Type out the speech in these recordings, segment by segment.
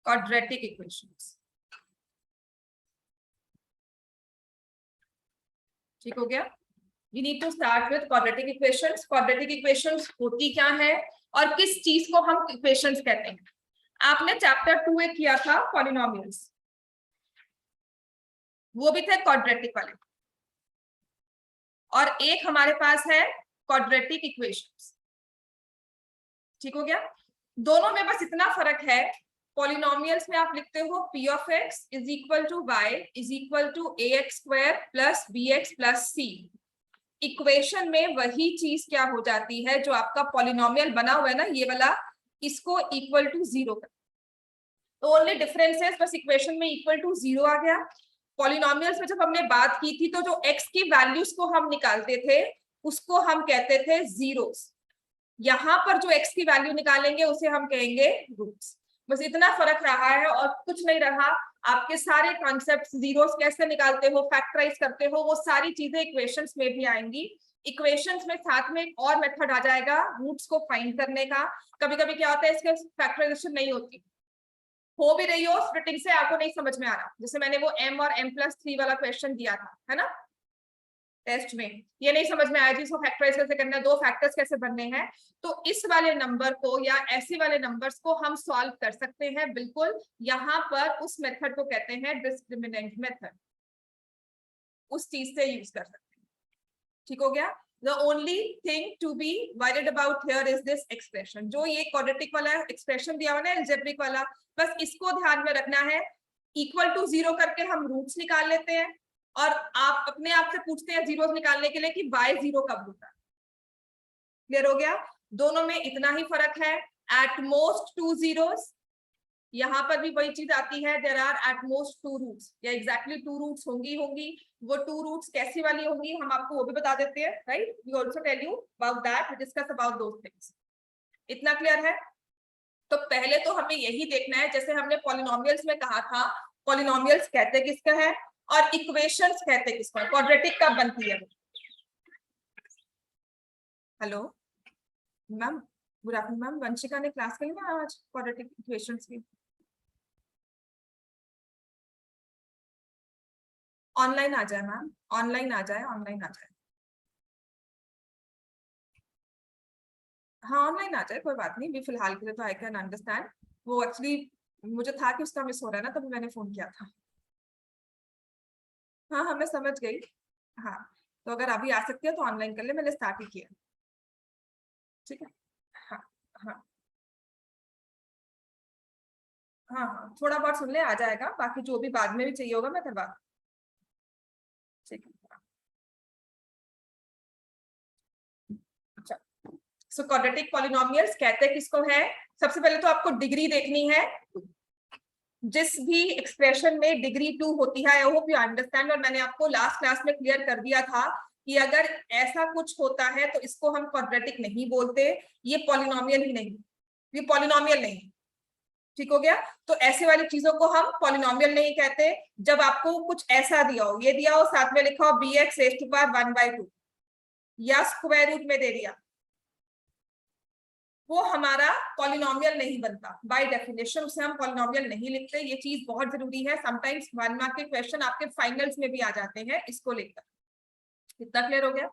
Quadratic equations. ठीक हो गया। We need to start with quadratic equations. Quadratic equations होती क्या है और किस चीज को हम इक्वेशंस कहते हैं। आपने चैप्टर 2 में किया था पॉलिनोमियल्स, वो भी थे क्वाड्रेटिक वाले, और एक हमारे पास है क्वाड्रेटिक इक्वेशंस। ठीक हो गया। दोनों में बस इतना फर्क है, पॉलिनोमियल्स में आप लिखते हो p of x is equal to y is equal to ax square plus bx plus c। Equation में वही चीज क्या हो जाती है जो आपका पॉलिनोमियल बना हुआ है ना, ये वाला, इसको इक्वल टू 0 कर। तो ओनली डिफरेंस है बस इक्वेशन में इक्वल टू 0 आ गया। पॉलिनोमियल्स में जब हमने बात की थी तो जो x की वैल्यूज को हम निकालते थे उसको हम कहते थे जीरोस। यहाँ पर जो x की वैल्यू निकालेंगे उसे हम कहेंगे रूट्स। बस इतना फर्क रहा है और कुछ नहीं रहा। आपके सारे कॉन्सेप्ट्स, जीरोस कैसे निकालते हो, फैक्टराइज करते हो, वो सारी चीजें इक्वेशंस में भी आएंगी। इक्वेशंस में साथ में एक और मेथड आ जाएगा रूट्स को फाइंड करने का। कभी कभी क्या होता है, इसके फैक्टराइजेशन नहीं होती, हो भी रही हो, स्प्लिटिंग से आपको नहीं समझ में आ रहा, जैसे मैंने वो m और m+3 वाला क्वेश्चन दिया था, है ना, टेस्ट में, ये नहीं समझ में आया जी इसको फैक्टराइज कैसे करना है, दो फैक्टर्स कैसे बनने हैं। तो इस वाले नंबर को या ऐसे वाले नंबर्स को हम सॉल्व कर सकते हैं बिल्कुल। यहाँ पर उस मेथड को कहते हैं डिस्क्रिमिनेंट मेथड, उस चीज से यूज कर सकते हैं। ठीक हो गया। The only thing to be worried about here is this expression, जो ये क्वाड्रेटिक वाला एक्सप्रेशन दिया हुआ है ना, अलजेब्रिक वाला, बस इसको ध्यान में रखना है। इक्वल टू 0 करके हम रूट्स निकाल लेते हैं और आप अपने आप से पूछते हैं जीरोस निकालने के लिए कि y 0 कब होता है। क्लियर हो गया। दोनों में इतना ही फर्क है, एट मोस्ट 2 zeros। यहाँ पर भी वही चीज आती है, there are at most 2 roots, या एग्जैक्टली 2 रूट्स होंगी। वो 2 रूट्स कैसी वाली होंगी हम आपको वो भी बता देते हैं, right. We also tell you about that, we discuss about those things. इतना क्लियर है। तो पहले तो हमें यही देखना है, जैसे हमने पॉलिनोमियल्स में कहा था, पॉलिनोमियल्स कहते किसका है और इक्वेशंस कहते किसको है, क्वाड्रेटिक कब बनती है। Hello ma'am, good afternoon ma'am. Vanshika ने क्लास के लिए ना आज क्वाड्रेटिक इक्वेशंस की ऑनलाइन आ जाए मैम, ऑनलाइन आ जाए, ऑनलाइन आ जाए। हाँ ऑनलाइन आ जाए, कोई बात नहीं, भी फिलहाल के लिए तो आई कैन अंडरस्टैंड। वो एक्चुअली मुझे था कि उसका मिस हो रहा है ना, तभी मैंने फोन किया था। हाँ हाँ मैं समझ गई। हाँ तो अगर अभी आ सकती है तो ऑनलाइन कर ले, मैंने स्टार्ट ही किया। ठीक है। हाँ हाँ हाँ हाँ थोड़ा बहुत सुन ले, आ जाएगा, बाकी जो भी बाद में भी चाहिए होगा मैं करवा। ठीक है। अच्छा, सो क्वाड्रेटिक पॉलिनोमियल्स कहते किसको है। सबसे पहले तो आपको डिग्री देखनी है। जिस भी एक्सप्रेशन में डिग्री 2 होती है, आई होप यू अंडरस्टैंड, और मैंने आपको लास्ट क्लास में क्लियर कर दिया था कि अगर ऐसा कुछ होता है तो इसको हम क्वाड्रेटिक नहीं बोलते, ये पॉलिनोमियल ही नहीं, ये पॉलिनोमियल नहीं। ठीक हो गया। तो ऐसे वाली चीजों को हम पॉलिनोमियल नहीं कहते। जब आपको कुछ ऐसा दिया हो, ये दिया हो साथ में लिखा हो bx raised to power 1/2 या स्क्वायर रूट में दे दिया, वो हमारा पॉलिनोमियल नहीं बनता। बाय डेफिनेशन उसे हम पॉलिनोमियल नहीं लिखते। ये चीज बहुत जरूरी है, समटाइम्स 1 मार्क के क्वेश्चन आपके फाइनल्स में भी आ जाते हैं इसको लेकर। इतना क्लियर हो गया।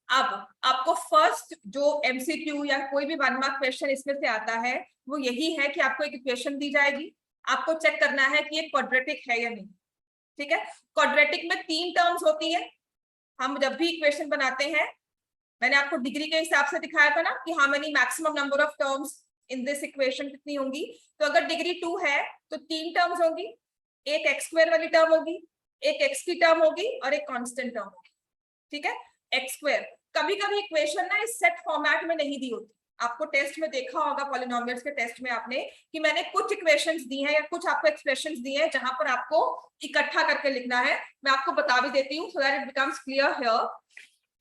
अब आपको फर्स्ट जो एमसीक्यू या कोई भी 1 मार्क क्वेश्चन इसमें से आता है वो यही है कि आपको एक इक्वेशन दी जाएगी, आपको चेक करना है कि ये क्वाड्रेटिक है या नहीं। ठीक है। क्वाड्रेटिक में 3 टर्म्स होती है। हम जब भी इक्वेशन बनाते हैं, मैंने आपको डिग्री के हिसाब से दिखाया था ना कि how many maximum number of terms in this equation कितनी होंगी। तो अगर डिग्री 2 है तो 3 टर्म्स होंगी, एक एक्स स्क्वायर वाली टर्म होगी, एक एक्स की टर्म होगी और एक कांस्टेंट टर्म होगी। ठीक है। एक्स स्क्वायर कभी कभी इक्वेशन ना इस सेट फॉर्मेट में नहीं दी होती। आपको टेस्ट में देखा होगा, पॉलिनोमियल्स के टेस्ट में आपने, कि मैंने कुछ इक्वेशंस दी हैं या कुछ आपको एक्सप्रेशंस दी हैं जहां पर आपको इकट्ठा करके लिखना है। मैं आपको बता भी देती हूँ so that it becomes clear here,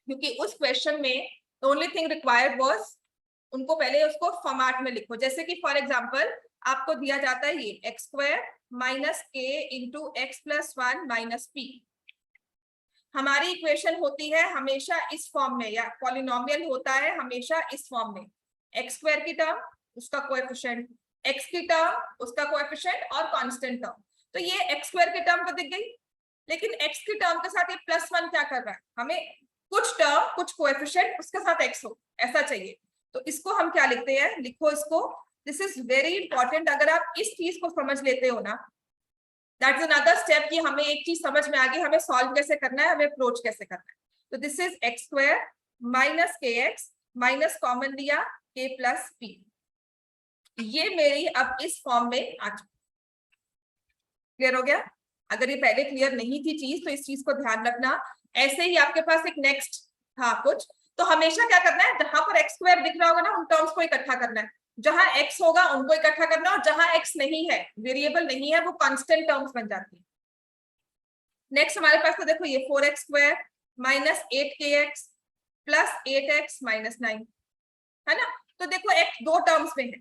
क्योंकि उस क्वेश्चन में the only thing required was उनको पहले उसको फॉर्मेट में लिखो। जैसे कि फॉर एग्जांपल आपको दिया जाता है ये एक्स स्क्वायर माइनस के into x plus 1 minus P. हमारी इक्वेशन होती है हमेशा इस फॉर्म में, या पॉलिनोमियल होता है हमेशा इस फॉर्म में, एक्स स्क्वायर की टर्म, उसका कोएफिशिएंट एक्स की टर्म, उसका कोएफिशिएंट और कांस्टेंट टर्म। तो ये एक्स स्क्वायर की टर्म तो दिख गई, लेकिन एक्स की टर्म के साथ ये +1 क्या कर रहा है, हमें कुछ टर्म कुछ कोएफिशिएंट उसके साथ एक्स हो ऐसा चाहिए। तो इसको हम क्या लिखते हैं, लिखो इसको, दिस इज वेरी इंपॉर्टेंट। अगर आप इस चीज को समझ लेते हो ना, दैट इज अनदर स्टेप कि हमें एक चीज समझ में आ गई, हमें सॉल्व कैसे करना है, हमें अप्रोच कैसे करना है। तो this is x square minus के एक्स माइनस कॉमन लिया के प्लस पी। ये मेरी अब इस फॉर्म में आ चुकी। क्लियर हो गया? अगर ये पहले क्लियर नहीं थी चीज तो इस चीज को ध्यान रखना। ऐसे ही आपके पास एक नेक्स्ट था कुछ, तो हमेशा क्या करना है, जहां पर एक्स स्क्वायर दिख रहा होगा ना उन टर्म्स को इकट्ठा करना है, जहां एक्स होगा उनको इकट्ठा करना, और जहां एक्स नहीं है, वेरिएबल नहीं है, वो कांस्टेंट टर्म्स बन जाती है। नेक्स्ट हमारे पास तो देखो ये 4x square minus 8kx plus 8x minus 9 है ना। तो देखो x दो टर्म्स में है,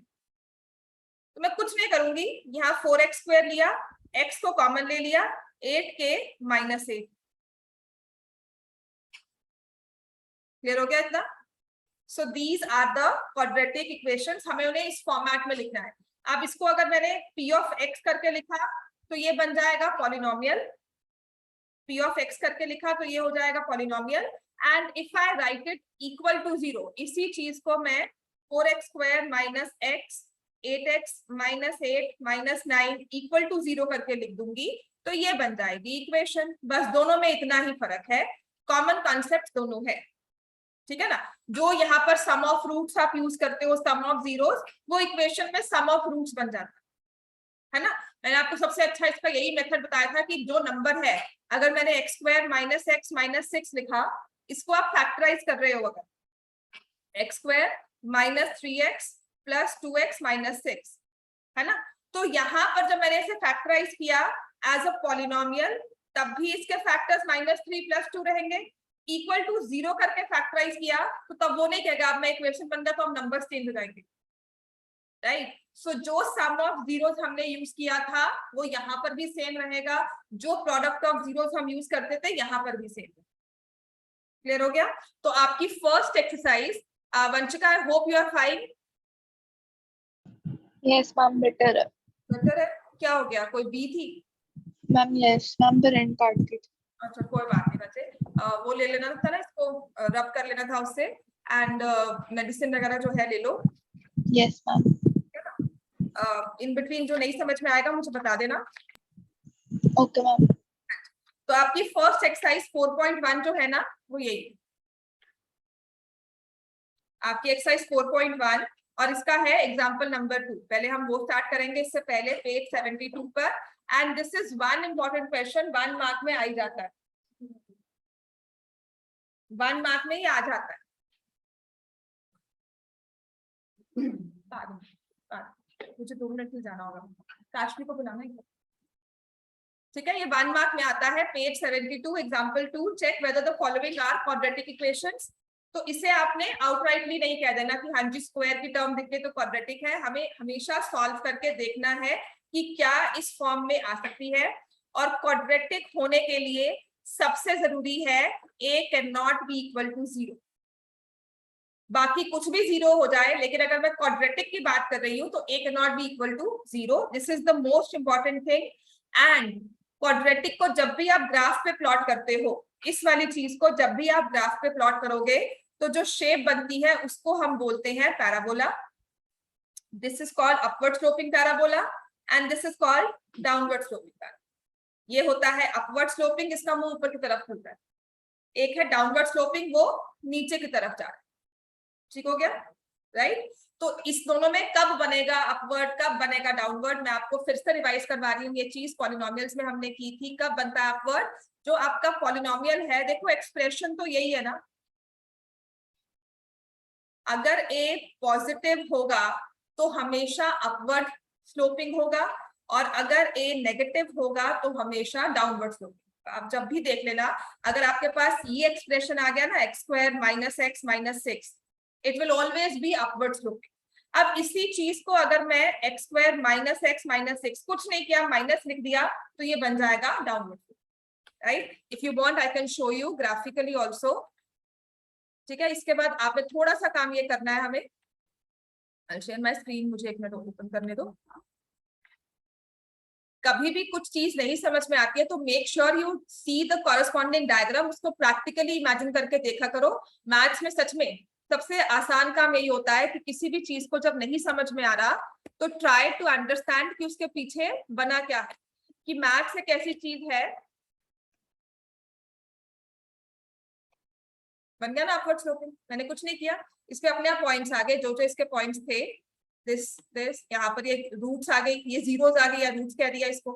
तो मैं कुछ नहीं करूंगी, यहाँ 4x स्क्वायर लिया, x को कॉमन ले लिया, 8k माइनस 8। क्लियर हो गया इतना? So these are the quadratic equations, हमें उन्हें इस फॉर्मेट में लिखना है। अब इसको अगर मैंने p ऑफ x करके लिखा तो ये बन जाएगा पॉलिनोमियल, p ऑफ x करके लिखा तो ये हो जाएगा polynomial. And if I write it equal to 0, इसी चीज को मैं 4x square minus x 8x minus 8 minus 9 equal to 0 करके लिख दूंगी, तो ये बन जाएगी इक्वेशन। बस दोनों में इतना ही फर्क है, कॉमन कॉन्सेप्ट दोनों है, ठीक है ना। जो यहाँ पर सम ऑफ रूट्स आप यूज करते हो, सम ऑफ जीरोस, वो इक्वेशन में सम ऑफ रूट्स बन जाता है ना। मैंने आपको सबसे अच्छा इसका यही मेथड बताया था कि जो नंबर है, अगर मैंने x square minus x minus 6 लिखा, इसको आप फैक्टराइज कर रहे हो, अगर x square minus 3x plus 2x minus 6 है ना, तो यहाँ पर जब मैंने इसे फैक्टराइज किया एज अ पॉलिनोमियल, तब भी इसके फैक्टर्स -3 + 2 रहेंगे। इक्वल टू 0 करके फैक्टराइज किया तो तब वो नहीं कहेगा अब मैं इक्वेशन बन गया तो अब नंबर्स चेंज हो जाएंगे, राइट। सो जो सम ऑफ जीरोस हमने यूज किया था वो यहाँ पर भी सेम रहेगा, जो प्रोडक्ट ऑफ जीरोस हम यूज करते थे यहाँ पर भी सेम। क्लियर हो गया? तो आपकी first exercise, Vanshika, I hope you are fine. Yes ma'am, better है। बेटर है? क्या हो गया, कोई बी थी? मैम यस मैम, द रेंट काट दी। अच्छा कोई बात नहीं बच्चे, वो ले लेना था ना, इसको रब कर लेना था उससे, एंड मेडिसिन वगैरह जो है ले लो। Yes ma'am. इन बिटवीन जो नहीं समझ में आएगा मुझे बता देना। Okay ma'am. तो आपकी फर्स्ट एक्सरसाइज 4.1 जो है ना, वो यही आपकी एक्सरसाइज 4.1, और इसका है एग्जांपल नंबर 2। पहले हम वो स्टार्ट करेंगे, इससे पहले पेज 72 पर। And this is one important question, 1 mark में आ ही जाता है, 1 मार्क में ही आ जाता है। मुझे 2 मिनट में जाना होगा, काशनी को बुलाना है, ठीक है। ये 1 मार्क में आता है, page 72, example 2, check whether the following are quadratic equations. तो इसे आपने आउटराइटली नहीं कह देना कि हाँ जी स्क्वायर की टर्म दिखे तो क्वाड्रेटिक है, हमें हमेशा सॉल्व करके देखना है कि क्या इस फॉर्म में आ सकती है। और क्वाड्रेटिक होने के लिए सबसे जरूरी है a can not be equal to 0, बाकी कुछ भी 0 हो जाए, लेकिन अगर मैं क्वाड्रेटिक की बात कर रही हूँ तो a can not be equal to 0, this is the most important thing. And quadratic को जब भी आप ग्राफ पे प्लॉट करते हो, इस वाली चीज को जब भी आप ग्राफ पे प्लॉट करोगे तो जो शेप बनती है उसको हम बोलते हैं parabola. This is called upward sloping parabola and this is called downward sloping parabola. ये होता है अपवर्ड स्लोपिंग, इसका मुंह ऊपर की तरफ खुलता है, एक है डाउनवर्ड स्लोपिंग, वो नीचे की तरफ जा रहा है। ठीक हो गया, राइट। तो इस दोनों में कब बनेगा अपवर्ड, कब बनेगा डाउनवर्ड, मैं आपको फिर से रिवाइज करवा रही हूँ। ये चीज पॉलिनोमियल्स में हमने की थी, कब बनता है अपवर्ड, जो आपका पॉलिनोमियल है, देखो एक्सप्रेशन तो यही है ना, अगर a पॉजिटिव होगा तो हमेशा अपवर्ड स्लोपिंग होगा, और अगर a नेगेटिव होगा तो हमेशा डाउनवर्ड स्लोपिंग। आप जब भी देख लेना, अगर आपके पास ये एक्सप्रेशन आ गया ना, x square minus x minus 6, it will always be upward sloping. अब इसी चीज को अगर मैं x square minus x minus 6 कुछ नहीं किया, माइनस लिख दिया, तो ये बन जाएगा downward, right. If you want I can show you graphically also, ठीक है। इसके बाद आपने थोड़ा सा काम ये करना है हमें, I'll share my screen, मुझे एक मिनट ओपन करने दो। कभी भी कुछ चीज नहीं समझ में आती है तो make sure you see the corresponding diagram, उसको प्रैक्टिकली इमेजिन करके देखा करो। मैथ्स में सच में सबसे आसान काम यही होता है कि किसी भी चीज को जब नहीं समझ में आ रहा तो ट्राई टू अंडरस्टैंड कि उसके पीछे बना क्या है, कि मैथ्स एक ऐसी चीज है। बन गया ना अपवर्ड स्लोपिंग? मैंने कुछ नहीं किया, इस पे अपने आप पॉइंट्स आ गए, जो जो इसके पॉइंट्स थे। दिस यहाँ पर ये रूट्स आ गई, ये जीरोस आ गई या रूट्स कह दिया इसको,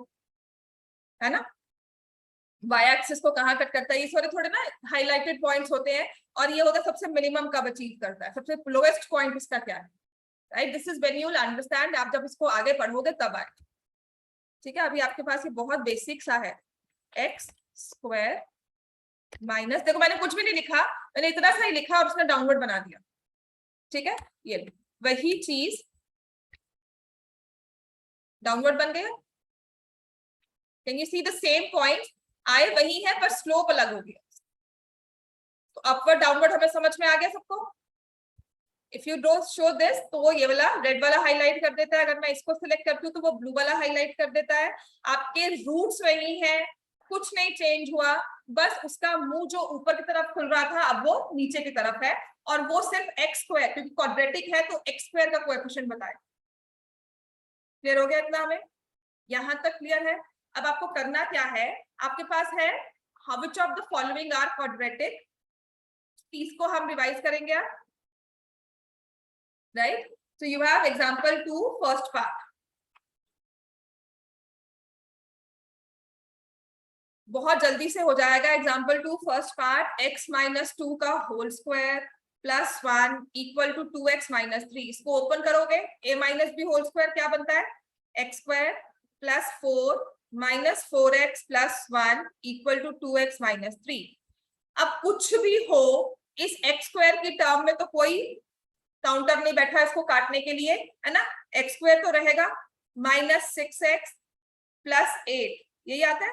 है ना। वाई एक्सिस को कहाँ कट करता है, ये थोड़े थोड़े ना हाईलाइटेड पॉइंट्स होते हैं, और ये होता है सबसे मिनिमम कब अचीव करता है, सबसे लोएस्ट पॉइंट इसका क्या है, right. This is when you will understand, आप जब इसको आगे पढ़ोगे तब आए, ठीक है। अभी आपके पास ये बहुत बेसिक सा है, एक्स स्क्वायर माइनस, देखो मैंने कुछ भी नहीं लिखा, मैंने इतना सा ही लिखा और उसने डाउनवर्ड बना दिया, ठीक है। ये वही चीज डाउनवर्ड बन गया। Can you see the same point, आए वही है पर स्लोप अलग हो गया। तो अपवर्ड डाउनवर्ड हमें समझ में आ गया सबको। If you don't show this तो वो ये वाला रेड वाला हाईलाइट कर देता है, अगर मैं इसको सिलेक्ट करती हूँ तो वो ब्लू वाला हाईलाइट कर देता है। आपके रूट्स वही है, कुछ नहीं चेंज हुआ, बस उसका मुंह जो ऊपर की तरफ खुल रहा था अब वो नीचे की तरफ है, और वो सिर्फ एक्स स्क्वायर, क्योंकि क्वाड्रेटिक है तो एक्स स्क्वायर का कोएफिशिएंट बताए। क्लियर हो गया इतना हमें? यहां तक क्लियर है? अब आपको करना क्या है, आपके पास है how which of the following are quadratic, इसको हम रिवाइज करेंगे आप, right? So you have example 2 first part. बहुत जल्दी से हो जाएगा example 2 first part, x minus 2 का whole square plus 1 equal to 2x minus 3। इसको ओपन करोगे, a minus B whole square क्या बनता है, x square plus 4 minus 4x plus 1 equal to 2x minus 3। अब कुछ भी हो इस x स्क्वायर की टर्म में तो कोई काउंटर नहीं बैठा इसको काटने के लिए, है ना। एक्स स्क्वायर तो रहेगा, माइनस 6x प्लस 8, यही आता है।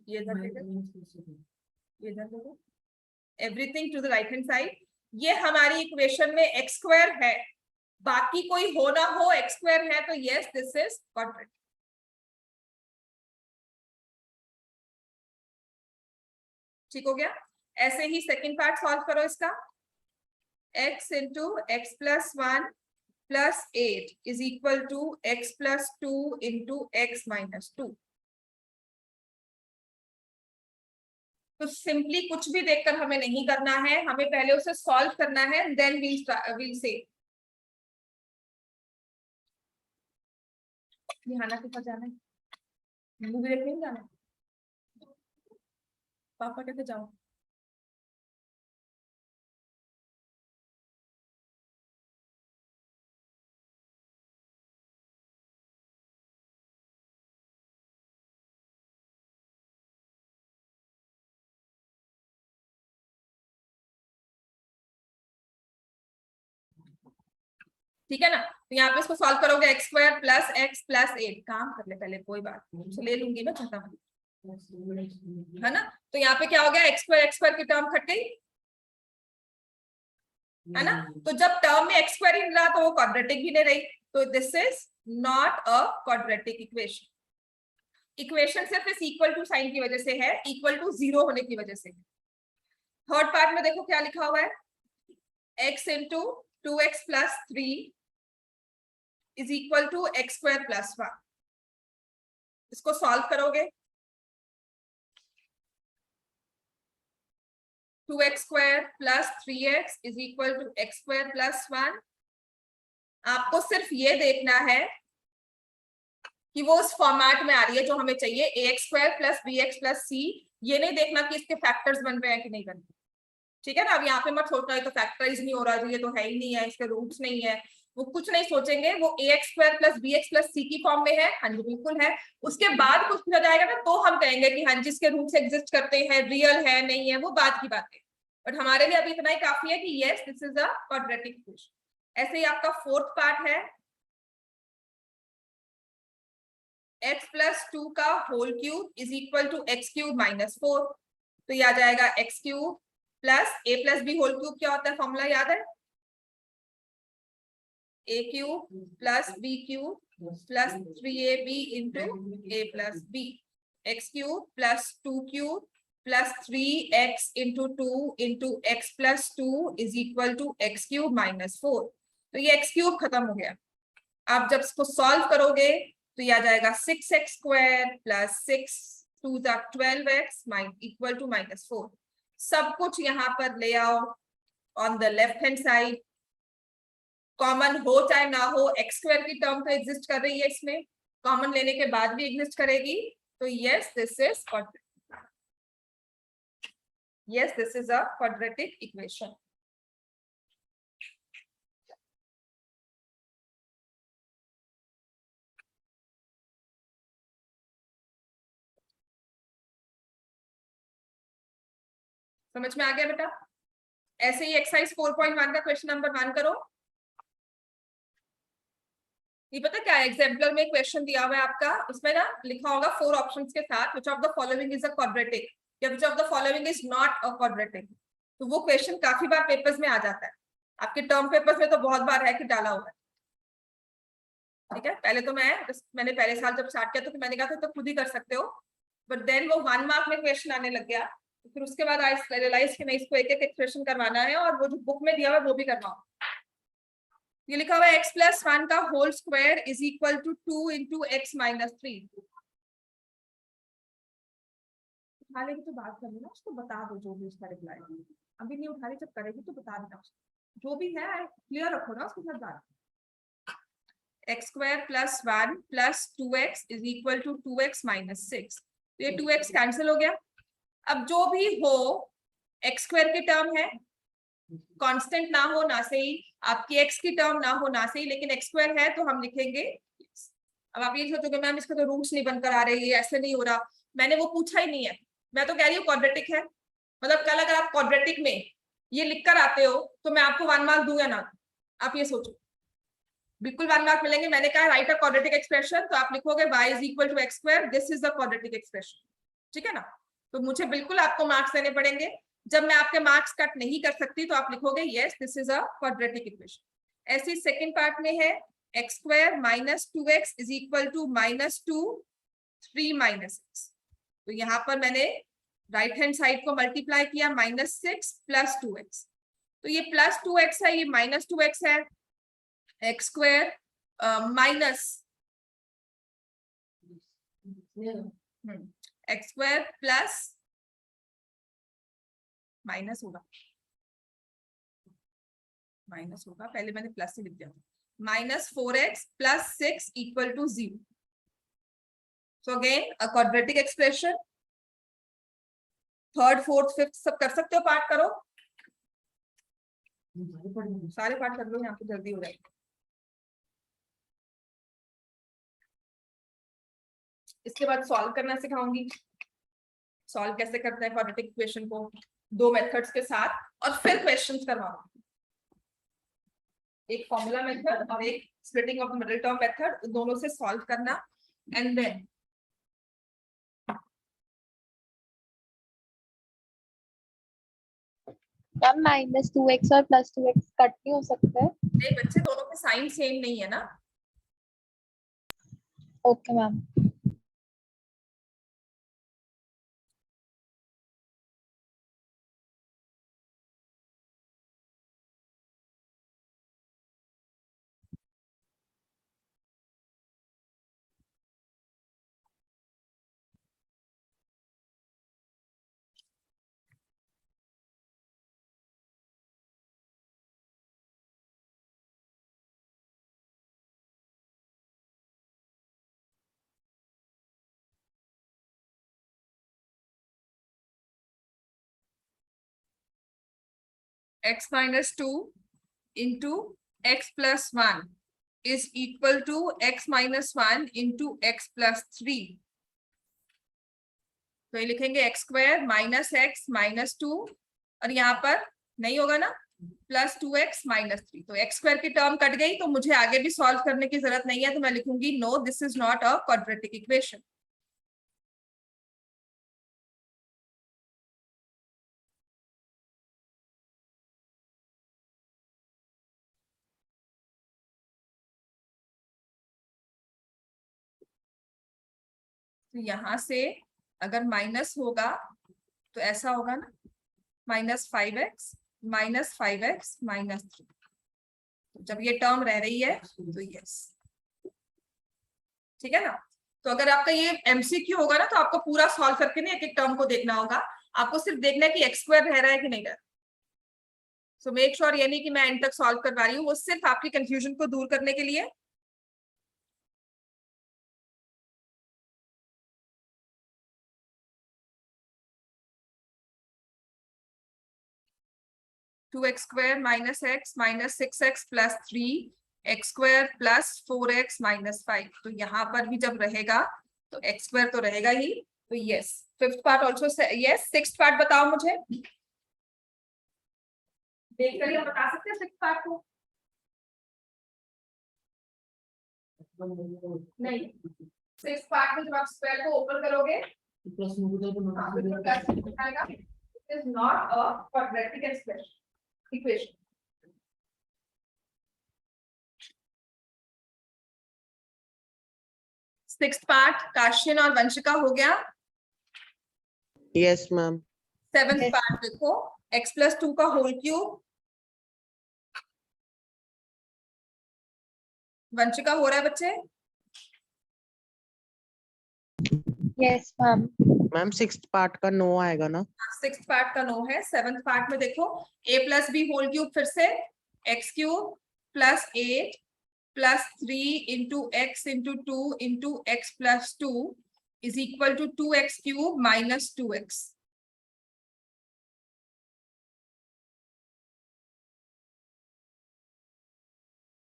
ये everything to the right hand side. ये हमारी इक्वेशन में एक्स स्क्वायर है, बाकी कोई हो ना हो एक्स स्क्वायर है तो यस दिस इज क्वाड्रेटिक। ठीक हो गया। ऐसे ही सेकंड पार्ट सॉल्व करो इसका, x into x plus 1 plus 8 is equal to x plus 2 into x minus 2। तो सिंपली कुछ भी देखकर हमें नहीं करना है, हमें पहले उसे सॉल्व करना है, देन वील से। निहाना के पास जाना है, मूवी देखने नहीं जाना, पापा कहते जाओ। ठीक है ना, तो यहाँ पे इसको सॉल्व करोगे, x square plus x plus 8, काम कर ले पहले, कोई बात नहीं, ले लूंगी मैं, खत्म, है ना। तो यहाँ पे क्या हो गया, एक्स स्क्वायर की टर्म कट गई, है ना। तो जब टर्म में एक्स स्क्वायर ही नहीं रहा तो वो क्वाड्रेटिक भी नहीं रही, तो this is not a quadratic equation. Equation सिर्फ इस इक्वल टू साइन की वजह से है, इक्वल टू 0 होने की वजह से। थर्ड पार्ट में देखो क्या लिखा हुआ है, x into 2x plus 3 is equal to x square plus 1। इसको सॉल्व करोगे, 2x square plus 3x is equal to x square plus 1। आपको सिर्फ ये देखना है कि वो उस फॉर्मेट में आ रही है जो हमें चाहिए, ax square plus bx plus c। ये नहीं देखना कि इसके फैक्टर्स बन रहे हैं कि नहीं बन रहे, ठीक है ना। अब यहाँ पे मत सोचना है तो फैक्टराइज नहीं हो रहा, ये तो है ही नहीं है, इसके रूट्स नहीं है, वो कुछ नहीं सोचेंगे, वो ax square plus bx plus c की फॉर्म में है, हाँ जी बिल्कुल है। उसके बाद कुछ पूछा जाएगा ना तो हम कहेंगे कि हाँ जी इसके रूट्स एग्जिस्ट करते हैं, रियल है नहीं है, वो बात की बात है, बट हमारे लिए अभी इतना ही काफी है कि yes this is a quadratic equation. ऐसे ही आपका फोर्थ पार्ट है, x प्लस 2 का whole cube is equal to x cube minus 4। तो ये आ जाएगा x cube plus a plus B whole cube क्या होता है, फॉर्मूला याद है, a cube plus b cube plus 3ab into a plus b, x cube plus 2 cube plus 3x into 2 into x plus 2 is equal to x cube minus 4। तो ये x cube खत्म हो गया। आप जब इसको सॉल्व करोगे तो ये आ जाएगा 6x square plus 6 2 12x equal to minus 4। सब कुछ यहाँ पर ले आओ on the left hand side, common हो चाहे ना हो, एक्स स्क्वायर की टर्म तो एग्जिस्ट कर रही है इसमें, कॉमन लेने के बाद भी एग्जिस्ट करेगी। तो yes this is a quadratic equation. समझ में आ गया बेटा? ऐसे ही एक्सरसाइज 4.1 का क्वेश्चन नंबर 1 करो। ये पता क्या है, एग्जाम्पलर में क्वेश्चन दिया हुआ है आपका, उसमें ना लिखा होगा 4 ऑप्शंस के साथ which of the following is a quadratic या which of the following is not a quadratic. तो वो क्वेश्चन काफी बार पेपर्स में आ जाता है, आपके टर्म पेपर्स में तो बहुत बार है कि डाला हुआ है। ठीक है, पहले तो मैंने पहले साल जब स्टार्ट किया तो मैंने कहा था तो खुद ही कर सकते हो, बट देन वो 1 मार्क में क्वेश्चन आने लग गया, तो फिर उसके बाद आई रियलाइज कि नहीं, इसको एक एक एक्सप्रेशन करवाना है और वो जो बुक में दिया हुआ है वो भी करवाओ। ये लिखा हुआ है x प्लस 1 का whole square is equal to 2 into x minus 3। उठा लेगी तो बात कर लेना, उसको बता दो जो भी उसका रिप्लाई। अभी नहीं उठा रही, जब करेगी तो बता देना, जो भी है क्लियर रखो ना उसके साथ बात। X square plus 1 plus 2x is equal to 2x minus 6। तो ये 2x कैंसिल हो गया। अब जो भी हो एक्स स्क्वायर की टर्म है, कांस्टेंट ना हो ना सही, आपकी x की टर्म ना हो ना सही, लेकिन x स्क्वायर है तो हम लिखेंगे। अब आप ये सोचोगे मैम इसके तो रूट्स नहीं बनकर आ रहे, ये ऐसे नहीं हो रहा। मैंने वो पूछा ही नहीं है, मैं तो कह रही हूँ क्वाड्रेटिक है। मतलब कल अगर आप क्वाड्रेटिक में ये लिखकर आते हो तो मैं आपको 1 मार्क दूं या ना, आप ये सोचो। बिल्कुल 1 मार्क मिलेंगे। मैंने कहा राइट अ क्वाड्रेटिक एक्सप्रेशन, तो आप लिखोगे y is equal to x square, this is the quadratic expression. ठीक है ना? तो मुझे बिल्कुल आपको मार्क्स देने पड़ेंगे। जब मैं आपके मार्क्स कट नहीं कर सकती तो आप लिखोगे yes this is a quadratic equation. ऐसे सेकंड पार्ट में है x square minus 2x is equal to minus 2 3 minus x। तो यहाँ पर मैंने राइट हैंड साइड को मल्टीप्लाई किया, माइनस 6 प्लस 2x। तो ये प्लस 2x है, ये माइनस 2x है। X square minus x square plus minus होगा, पहले मैंने प्लस ही लिख दिया, minus 4x plus 6 equal to 0। So again a quadratic expression. Third fourth fifth सब कर सकते हो, पार्ट करो, सारे पार्ट कर लो, यहाँ पे जल्दी हो जाएगा। इसके बाद सॉल्व करना सिखाऊंगी, सॉल्व कैसे करते हैं क्वाड्रेटिक इक्वेशन को 2 मेथड्स के साथ, और फिर क्वेश्चंस करवाऊंगी, एक फॉर्मूला मेथड और एक splitting of middle term method, दोनों से सॉल्व करना। And then ma'am minus 2x और प्लस 2x कट नहीं हो सकते? नहीं बच्चे, दोनों के साइन सेम नहीं है ना। Okay ma'am. x minus 2 into x plus 1 is equal to x minus 1 into x plus 3। तो ये लिखेंगे x square minus x minus 2, और यहाँ पर नहीं होगा ना, प्लस 2x माइनस 3। तो एक्स स्क्वायर की टर्म कट गई, तो मुझे आगे भी सॉल्व करने की जरूरत नहीं है, तो मैं लिखूंगी no this is not a quadratic equation. तो यहाँ से अगर माइनस होगा तो ऐसा होगा ना, -5x -5x -3। जब ये टर्म रह रही है तो यस, ठीक है ना। तो अगर आपका ये एमसीक्यू होगा ना, तो आपको पूरा सॉल्व करके नहीं एक एक टर्म को देखना होगा, आपको सिर्फ देखना है कि x² रह रहा है कि नहीं रह रहा। सो मेक श्योर ये नहीं कि मैं एंड तक सॉल्व करवा रही हूँ, वो सिर्फ आपकी कंफ्यूजन को दूर करने के लिए। (2x² - x -6x + 3x² + 4x - 5। तो यहाँ पर भी जब रहेगा तो x² तो रहेगा ही, तो yes. Fifth part also yes. Sixth part बताओ मुझे, देख कर बता सकते हैं सिक्स्थ पार्ट को? नहीं, सिक्स्थ पार्ट में जब आप स्क्वायर को ओपन करोगे it is not a quadratic equation. Sixth part काशियन और वंशिका हो गया। Yes ma'am. Seventh Yes. Part देखो, x + 2 का होल क्यूब। वंशिका हो रहा है बच्चे? Yes, ma'am. Ma'am sixth part का 9 आएगा ना? सिक्स्थ पार्ट का 9 है। सेवेंथ पार्ट में देखो a + b होल क्यूब, फिर से x³ + 8 + 3 × x × 2 × x + 2 = 2x³ - 2x।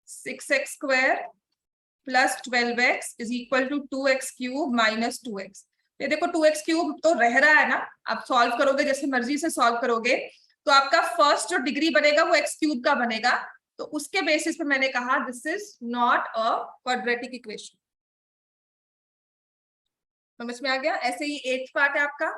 (6x² + 12x = 2x³ - 2x)। ये देखो 2x³ तो रह रहा है ना, आप सॉल्व करोगे जैसे मर्जी से सॉल्व करोगे, तो आपका फर्स्ट जो डिग्री बनेगा वो x³ का बनेगा। तो उसके बेसिस पे मैंने कहा this is not a quadratic equation. समझ में आ गया? ऐसे ही 8th पार्ट है आपका।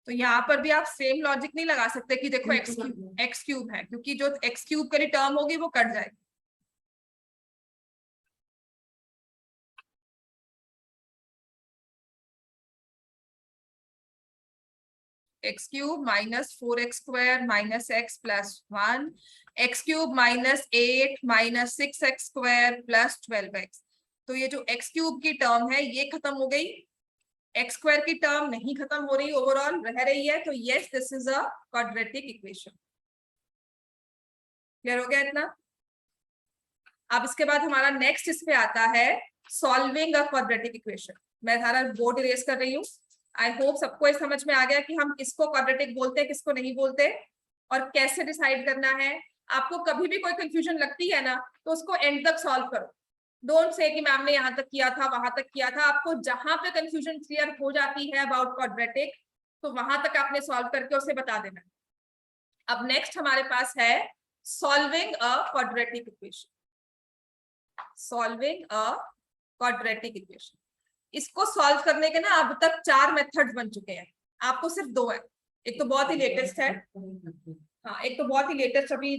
तो यहाँ पर भी आप सेम लॉजिक नहीं लगा सकते कि देखो x³ है, क्योंकि जो x³ की टर्म होगी वो कट जाएगी। x³ - 4x² - x + 1 x³ - 8 - 6x² + 12x। तो ये जो x³ की टर्म है ये खत्म हो गई, x² की टर्म नहीं खत्म हो रही, ओवरऑल रह रही है। तो yes, this is a quadratic equation. Clear हो गया इतना? अब इसके बाद हमारा नेक्स्ट इस पे आता है सॉल्विंग अ क्वाड्रेटिक इक्वेशन। मैं सारा बोर्ड इरेज कर रही हूँ। आई होप सबको ये समझ में आ गया कि हम किसको क्वाड्रेटिक बोलते हैं, किसको नहीं बोलते, और कैसे डिसाइड करना है। आपको कभी भी कोई कंफ्यूजन लगती है ना, तो उसको एंड तक सॉल्व करो। डोंट से कि मैम ने यहाँ तक किया था, वहां तक किया था। आपको जहां पे कंफ्यूजन क्लियर हो जाती है अबाउट क्वाड्रेटिक, तो वहां तक आपने सॉल्व करके उसे बता देना। अब नेक्स्ट हमारे पास है solving a quadratic equation. Solving a quadratic equation, इसको सॉल्व करने के ना अब तक 4 मेथड्स बन चुके हैं, आपको सिर्फ 2 है। एक तो बहुत ही लेटेस्ट है, हाँ, एक तो बहुत ही लेटेस्ट अभी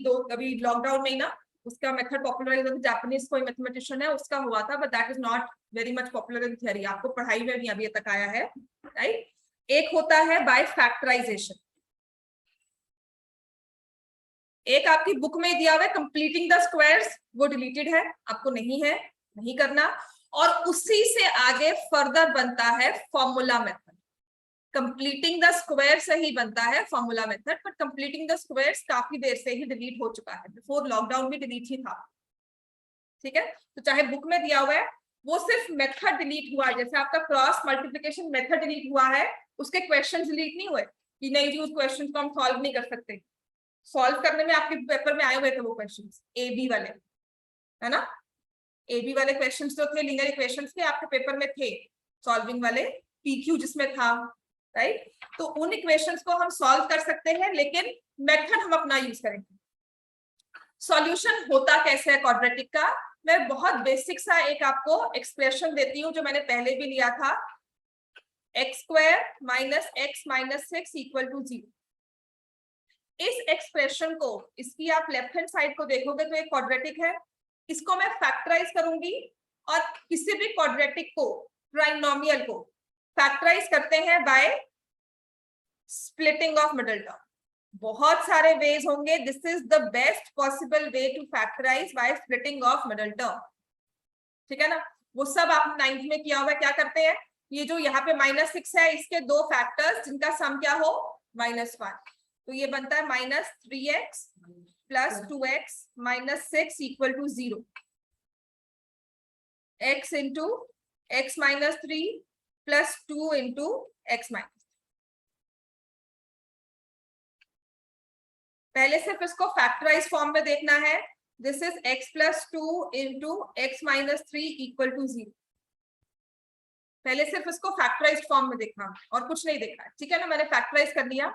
लॉकडाउन में ही ना उसका मेथड पॉपुलर, जापानीज कोई मैथमेटिशियन है उसका हुआ था, but that is not very much popular in theory, आपको पढ़ाई में भी अभी तक आया है, राइट। एक होता है बाय फैक्टराइजेशन, एक आपकी बुक में दिया हुआ है कंप्लीटिंग द स्क्वायर्स, वो डिलीटेड है, आपको नहीं है, नहीं करना। और उसी से आगे फर्दर बनता है formula method. Completing the square से ही बनता है formula method, but completing the squares काफी देर से ही डिलीट हो चुका है, बिफोर लॉकडाउन भी डिलीट ही था, ठीक है। तो चाहे बुक में दिया हुआ है, वो सिर्फ मेथड डिलीट हुआ है, जैसे आपका क्रॉस मल्टीप्लिकेशन मेथड डिलीट हुआ है, उसके क्वेश्चन डिलीट नहीं हुए कि नहीं जी उस क्वेश्चन को हम सॉल्व नहीं कर सकते। सॉल्व करने में आपके पेपर में आए हुए थे वो क्वेश्चंस, ए बी वाले, है ना। ए बी वाले क्वेश्चंस जो थे लीनियर इक्वेशंस के, आपके पेपर में थे सॉल्विंग वाले, पीक्यू जिसमें था, राइट। तो उन इक्वेशंस को हम सॉल्व कर सकते हैं, लेकिन मेथड हम अपना यूज करेंगे। सॉल्यूशन होता कैसे है क्वाड्रेटिक का, मैं बहुत बेसिक सा एक आपको एक्सप्रेशन देती हूँ जो मैंने पहले भी लिया था, x square minus x minus 6 equal to 0। इस एक्सप्रेशन को, इसकी आप लेफ्ट हैंड साइड को देखोगे तो एक क्वाड्रेटिक है, इसको मैं फैक्टराइज करूंगी और किसी भी क्वाड्रेटिक को, ट्राइनोमियल को फैक्टराइज करते हैं by splitting of middle term. बहुत सारे वेज होंगे, this is the best possible way to factorize by splitting of middle term, ठीक है ना। वो सब आपने 9th में किया हुआ। क्या करते हैं, ये जो यहाँ पे -6 है, इसके दो फैक्टर्स जिनका सम क्या हो, -1, तो ये बनता है -3x plus 2x minus 6 equal to 0। x into x minus 3 plus 2 into x minus. पहले सिर्फ इसको फैक्टराइज फॉर्म में देखना है। This is x plus 2 into x minus 3 equal to 0। पहले सिर्फ इसको फैक्टराइज फॉर्म में देखना और कुछ नहीं देखना, ठीक है ना। मैंने फैक्टराइज कर लिया।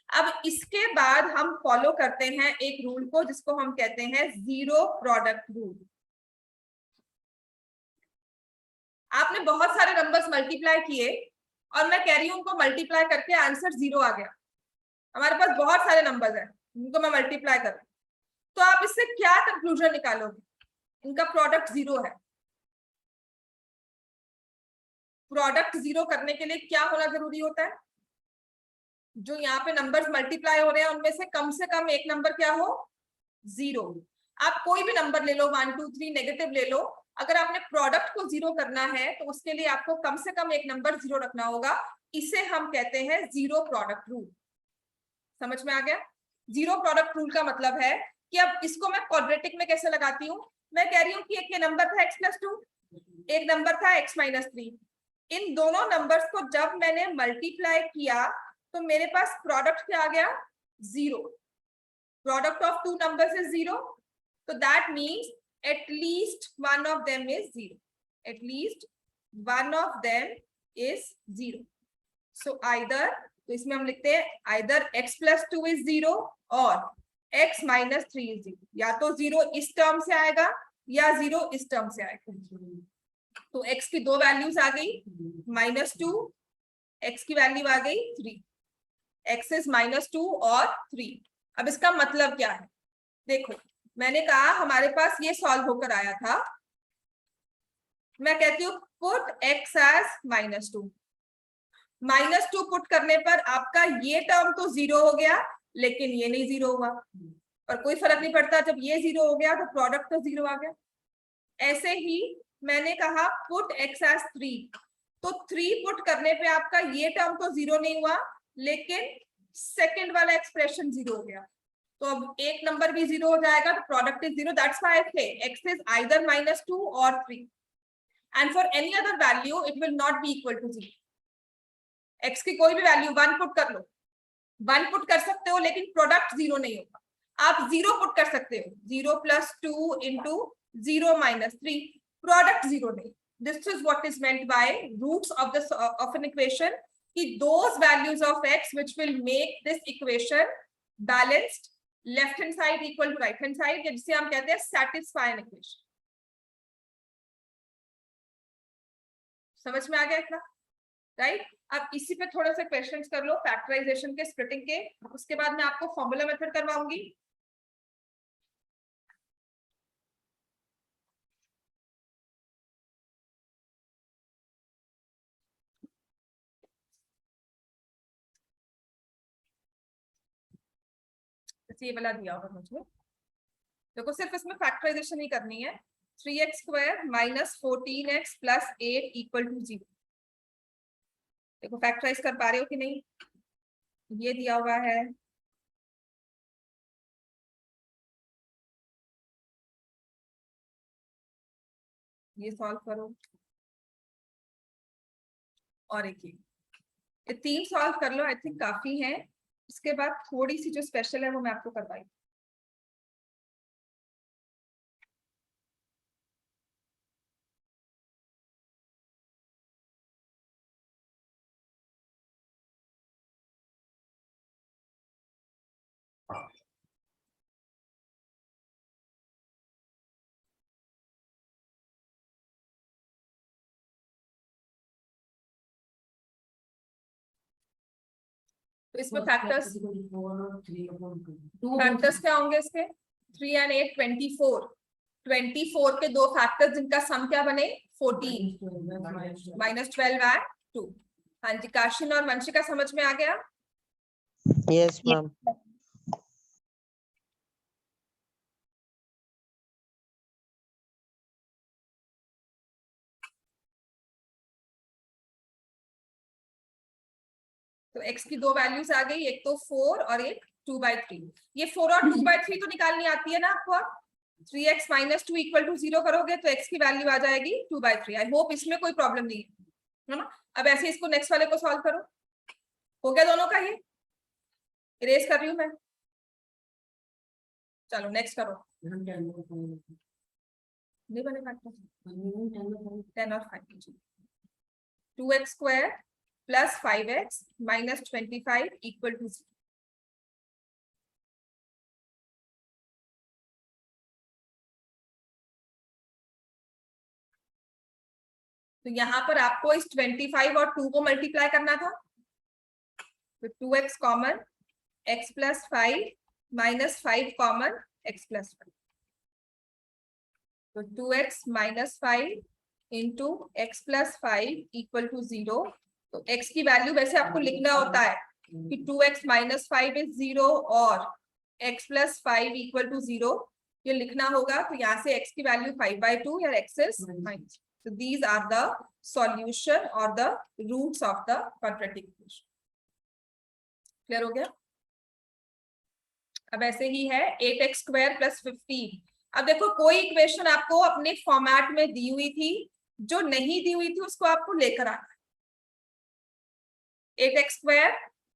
अब इसके बाद हम फॉलो करते हैं एक रूल को जिसको हम कहते हैं जीरो प्रोडक्ट रूल। आपने बहुत सारे नंबर्स मल्टीप्लाई किए और मैं कह रही हूं उनको मल्टीप्लाई करके आंसर 0 आ गया। हमारे पास बहुत सारे नंबर्स हैं, उनको मैं मल्टीप्लाई कर, तो आप इससे क्या कंक्लूजन निकालोगे, इनका प्रोडक्ट 0 है। प्रोडक्ट 0 करने के लिए क्या होना जरूरी होता है, जो यहाँ पे नंबर्स मल्टीप्लाई हो रहे हैं उनमें से कम एक नंबर क्या हो, 0। आप कोई भी नंबर ले लो, 1 2 3 नेगेटिव ले लो, अगर आपने प्रोडक्ट को 0 करना है तो उसके लिए आपको कम से कम एक नंबर 0 रखना होगा। इसे हम कहते हैं जीरो प्रोडक्ट रूल। समझ में आ गया। जीरो प्रोडक्ट रूल का मतलब है कि अब इसको मैं क्वाड्रेटिक में कैसे लगाती हूँ। मैं कह रही हूँ कि एक ये नंबर था x प्लस 2, एक नंबर था x माइनस 3। इन दोनों नंबर्स को जब मैंने मल्टीप्लाई किया तो मेरे पास प्रोडक्ट क्या आ गया, 0। Product of two numbers is 0, so that means at least one of them is 0. At least one of them is 0. So either, तो इसमें हम लिखते हैं either x plus 2 is 0 और x minus 3 is 0। या तो 0 इस टर्म से आएगा या 0 इस टर्म से आएगा। तो x की दो वैल्यूज आ गई, -2, x की वैल्यू आ गई 3। x is -2 और 3। अब इसका मतलब क्या है, देखो मैंने कहा हमारे पास ये सॉल्व होकर आया था। मैं कहती हूँ पुट x एज -2। -2 पुट करने पर आपका ये टर्म तो 0 हो गया, लेकिन ये नहीं 0 हुआ। और कोई फर्क नहीं पड़ता, जब ये 0 हो गया तो प्रोडक्ट तो 0 आ गया। ऐसे ही मैंने कहा पुट x एज 3, तो 3 पुट करने पे आपका ये टर्म तो 0 नहीं हुआ, लेकिन सेकंड वाला एक्सप्रेशन 0 हो गया। तो अब एक नंबर भी 0 हो जाएगा तो product is 0। That's why I say x इज आइदर -2 और 3 and for any other value it will not be equal to 0। x की कोई भी वैल्यू 1 पुट कर लो, 1 पुट कर सकते हो, लेकिन प्रोडक्ट 0 नहीं होगा। आप 0 पुट कर सकते हो, 0 प्लस 2 इंटू 0 माइनस 3, प्रोडक्ट 0 नहीं। This is what is meant by roots of an equation, कि those values of x which will make this equation balanced, left hand side equal to right hand side, जिसे हम कहते हैं satisfy an equation। समझ में आ गया इतना, राइट। अब इसी पे थोड़े से क्वेश्चंस कर लो फैक्टराइजेशन के, स्प्लिटिंग के, उसके बाद मैं आपको फॉर्मूला मेथड करवाऊंगी। ये वाला दिया होगा मुझे, देखो सिर्फ इसमें फैक्टराइजेशन ही करनी है। 3x² minus 14x plus 8 equal to 0। देखो फैक्टराइज कर पा रहे हो कि नहीं, ये दिया हुआ है। ये सॉल्व करो और एक ये 3 सॉल्व कर लो, आई थिंक काफी है। इसके बाद थोड़ी सी जो स्पेशल है वो मैं आपको करवाई। इसमें फैक्टर्स क्या होंगे इसके? 3 and 8 24 24 के दो फैक्टर्स जिनका सम क्या बने 14 -12 and 2। हाँ जी, काशिन और वंशिका समझ में आ गया? Yes, ma'am. तो x की दो वैल्यूज आ गई, एक तो 4 और एक 2/3। ये 4 और 2/3 तो निकालनी आती है ना आपको? 3x - 2 = 0 करोगे तो x की वैल्यू आ जाएगी 2/3। आई होप इसमें कोई प्रॉब्लम नहीं है ना? अब ऐसे इसको नेक्स्ट वाले को सॉल्व करो। हो गया दोनों का? ये इरेज कर रही हूं मैं। चलो नेक्स्ट करो। नहीं बने फैक्टर 10 और 5। 2x² + 5x - 25 = 0। तो यहाँ पर आपको इस 25 और 2 को मल्टीप्लाई करना था। तो 2x common, x + 5 - 5 common, x + 5। तो 2x - 5 × x + 5 = 0। तो x की वैल्यू वैसे आपको लिखना होता है कि 2x - 5 = 0 और x + 5 = 0। ये लिखना होगा। तो यहाँ से x की वैल्यू 5/2 या x is -। So these are the solution or the roots of the quadratic equation। Clear हो गया? अब ऐसे ही है 8x² + 15। अब देखो कोई इक्वेशन आपको अपने फॉर्मेट में दी हुई थी, जो नहीं दी हुई थी उसको आपको लेकर आना है। 8x²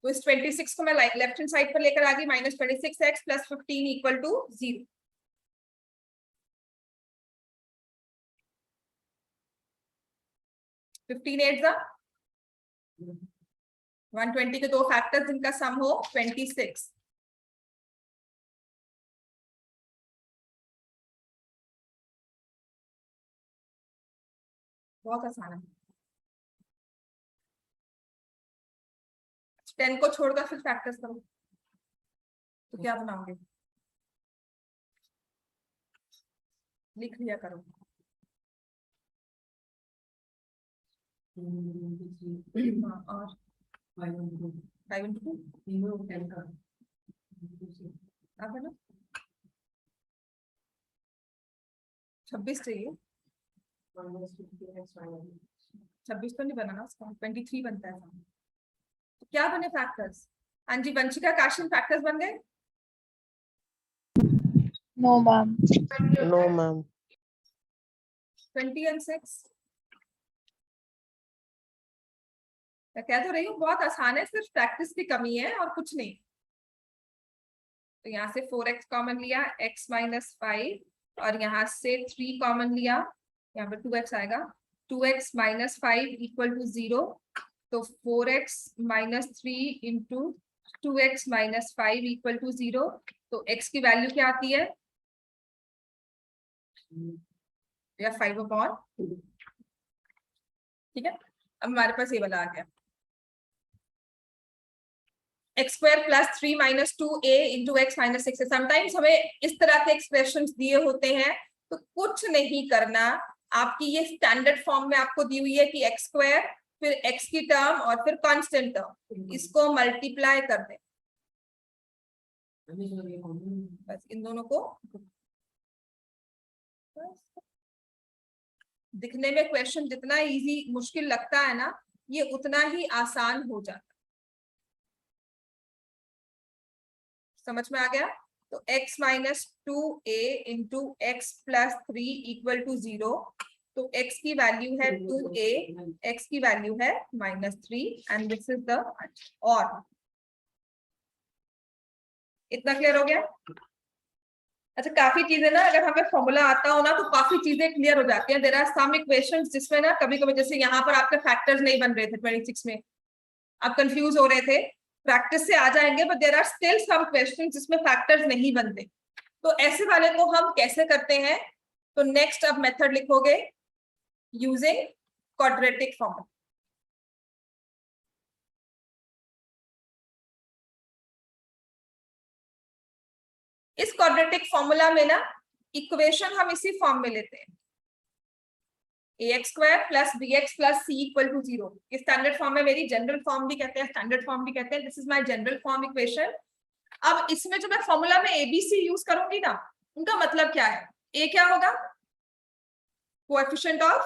तो इस 26 को मैं लेफ्ट हैंड साइड पर लेकर आ गई, -26x + 15 = 0। = 120 के दो फैक्टर्स जिनका सम हो 26। बहुत आसान है। 10 को छोड़कर फिर फैक्टर्स करो तो क्या बनाओगे? लिख लिया करो। हाँ, और 5 × 2 अब है ना 26 चाहिए। 26 तो नहीं बना ना उसका, 23 बनता है। तो क्या बने फैक्टर्स? हाँ जी वंशिका, काशिन, फैक्टर्स बन गए? No, ma'am. No, ma'am. 20 and 6। मैं कह तो रही हूँ बहुत आसान है, सिर्फ प्रैक्टिस की कमी है और कुछ नहीं। तो यहाँ से 4x कॉमन लिया, x - 5, और यहाँ से 3 कॉमन लिया, यहाँ पर 2x आएगा। 2x - 5 = 0। तो 4x - 3 × 2x - 5 = 0। तो x की वैल्यू क्या आती है? या 5/। ठीक है, अब हमारे पास ये वाला आ गया x² + 3 - 2a × x - 6। समटाइम्स हमें इस तरह के एक्सप्रेशंस दिए होते हैं, तो कुछ नहीं करना। आपकी ये स्टैंडर्ड फॉर्म में आपको दी हुई है कि x² फिर x की टर्म और फिर कांस्टेंट टर्म, इसको मल्टीप्लाई कर दें। बस इन दोनों को, दिखने में क्वेश्चन जितना इजी मुश्किल लगता है ना, ये उतना ही आसान हो जाता है। समझ में आ गया? तो x - 2a × x + 3 = 0। तो x की वैल्यू है 2a, x की वैल्यू है -3 एंड दिस इज द और। इतना क्लियर हो गया? अच्छा, काफी चीजें ना अगर हमें फॉर्मूला आता हो ना तो काफी चीजें क्लियर हो जाती हैं। देयर आर सम इक्वेशंस जिसमें ना कभी कभी, जैसे यहाँ पर आपके फैक्टर्स नहीं बन रहे थे 26 में, आप कंफ्यूज हो रहे थे, प्रैक्टिस से आ जाएंगे, but there are still some questions जिसमें फैक्टर्स नहीं बनते। तो ऐसे वाले को हम कैसे करते हैं? तो नेक्स्ट अब मेथड लिखोगे यूजिंग क्वाड्रेटिक फॉर्मूला। इस क्वाड्रेटिक फॉर्मूला में ना इक्वेशन हम इसी फॉर्म में लेते हैं, ax² + bx + c = 0। ये स्टैंडर्ड फॉर्म है मेरी, जनरल फॉर्म भी कहते हैं, स्टैंडर्ड फॉर्म भी कहते हैं। This is my general form equation. अब इसमें जो मैं फॉर्मूला में abc यूज करूंगी ना, उनका मतलब क्या है? a क्या होगा? कोएफिशिएंट ऑफ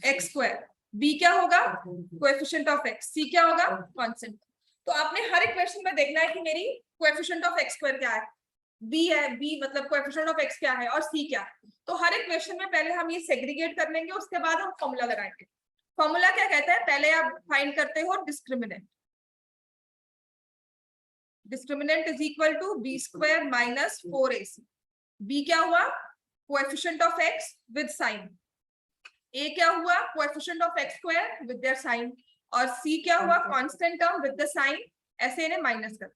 x², b क्या होगा? कोएफिशिएंट ऑफ x, c क्या होगा? कांस्टेंट। तो आपने हर इक्वेशन में देखना है कि मेरी कोएफिशिएंट ऑफ x² क्या है, b है, b मतलब कोएफिशिएंट ऑफ x क्या है और c क्या है। तो हर इक्वेशन में पहले हम ये सेग्रीगेट कर लेंगे, उसके बाद हम फॉर्मूला लगाएंगे। फॉर्मूला क्या कहता है? पहले आप फाइंड करते हो discriminant. Discriminant is equal to b² - 4ac। b क्या हुआ? Coefficient of x with sign. a क्या हुआ? Coefficient of x² with their sign. और c क्या हुआ? Constant term with the sign. ऐसे इन्हें माइनस कर,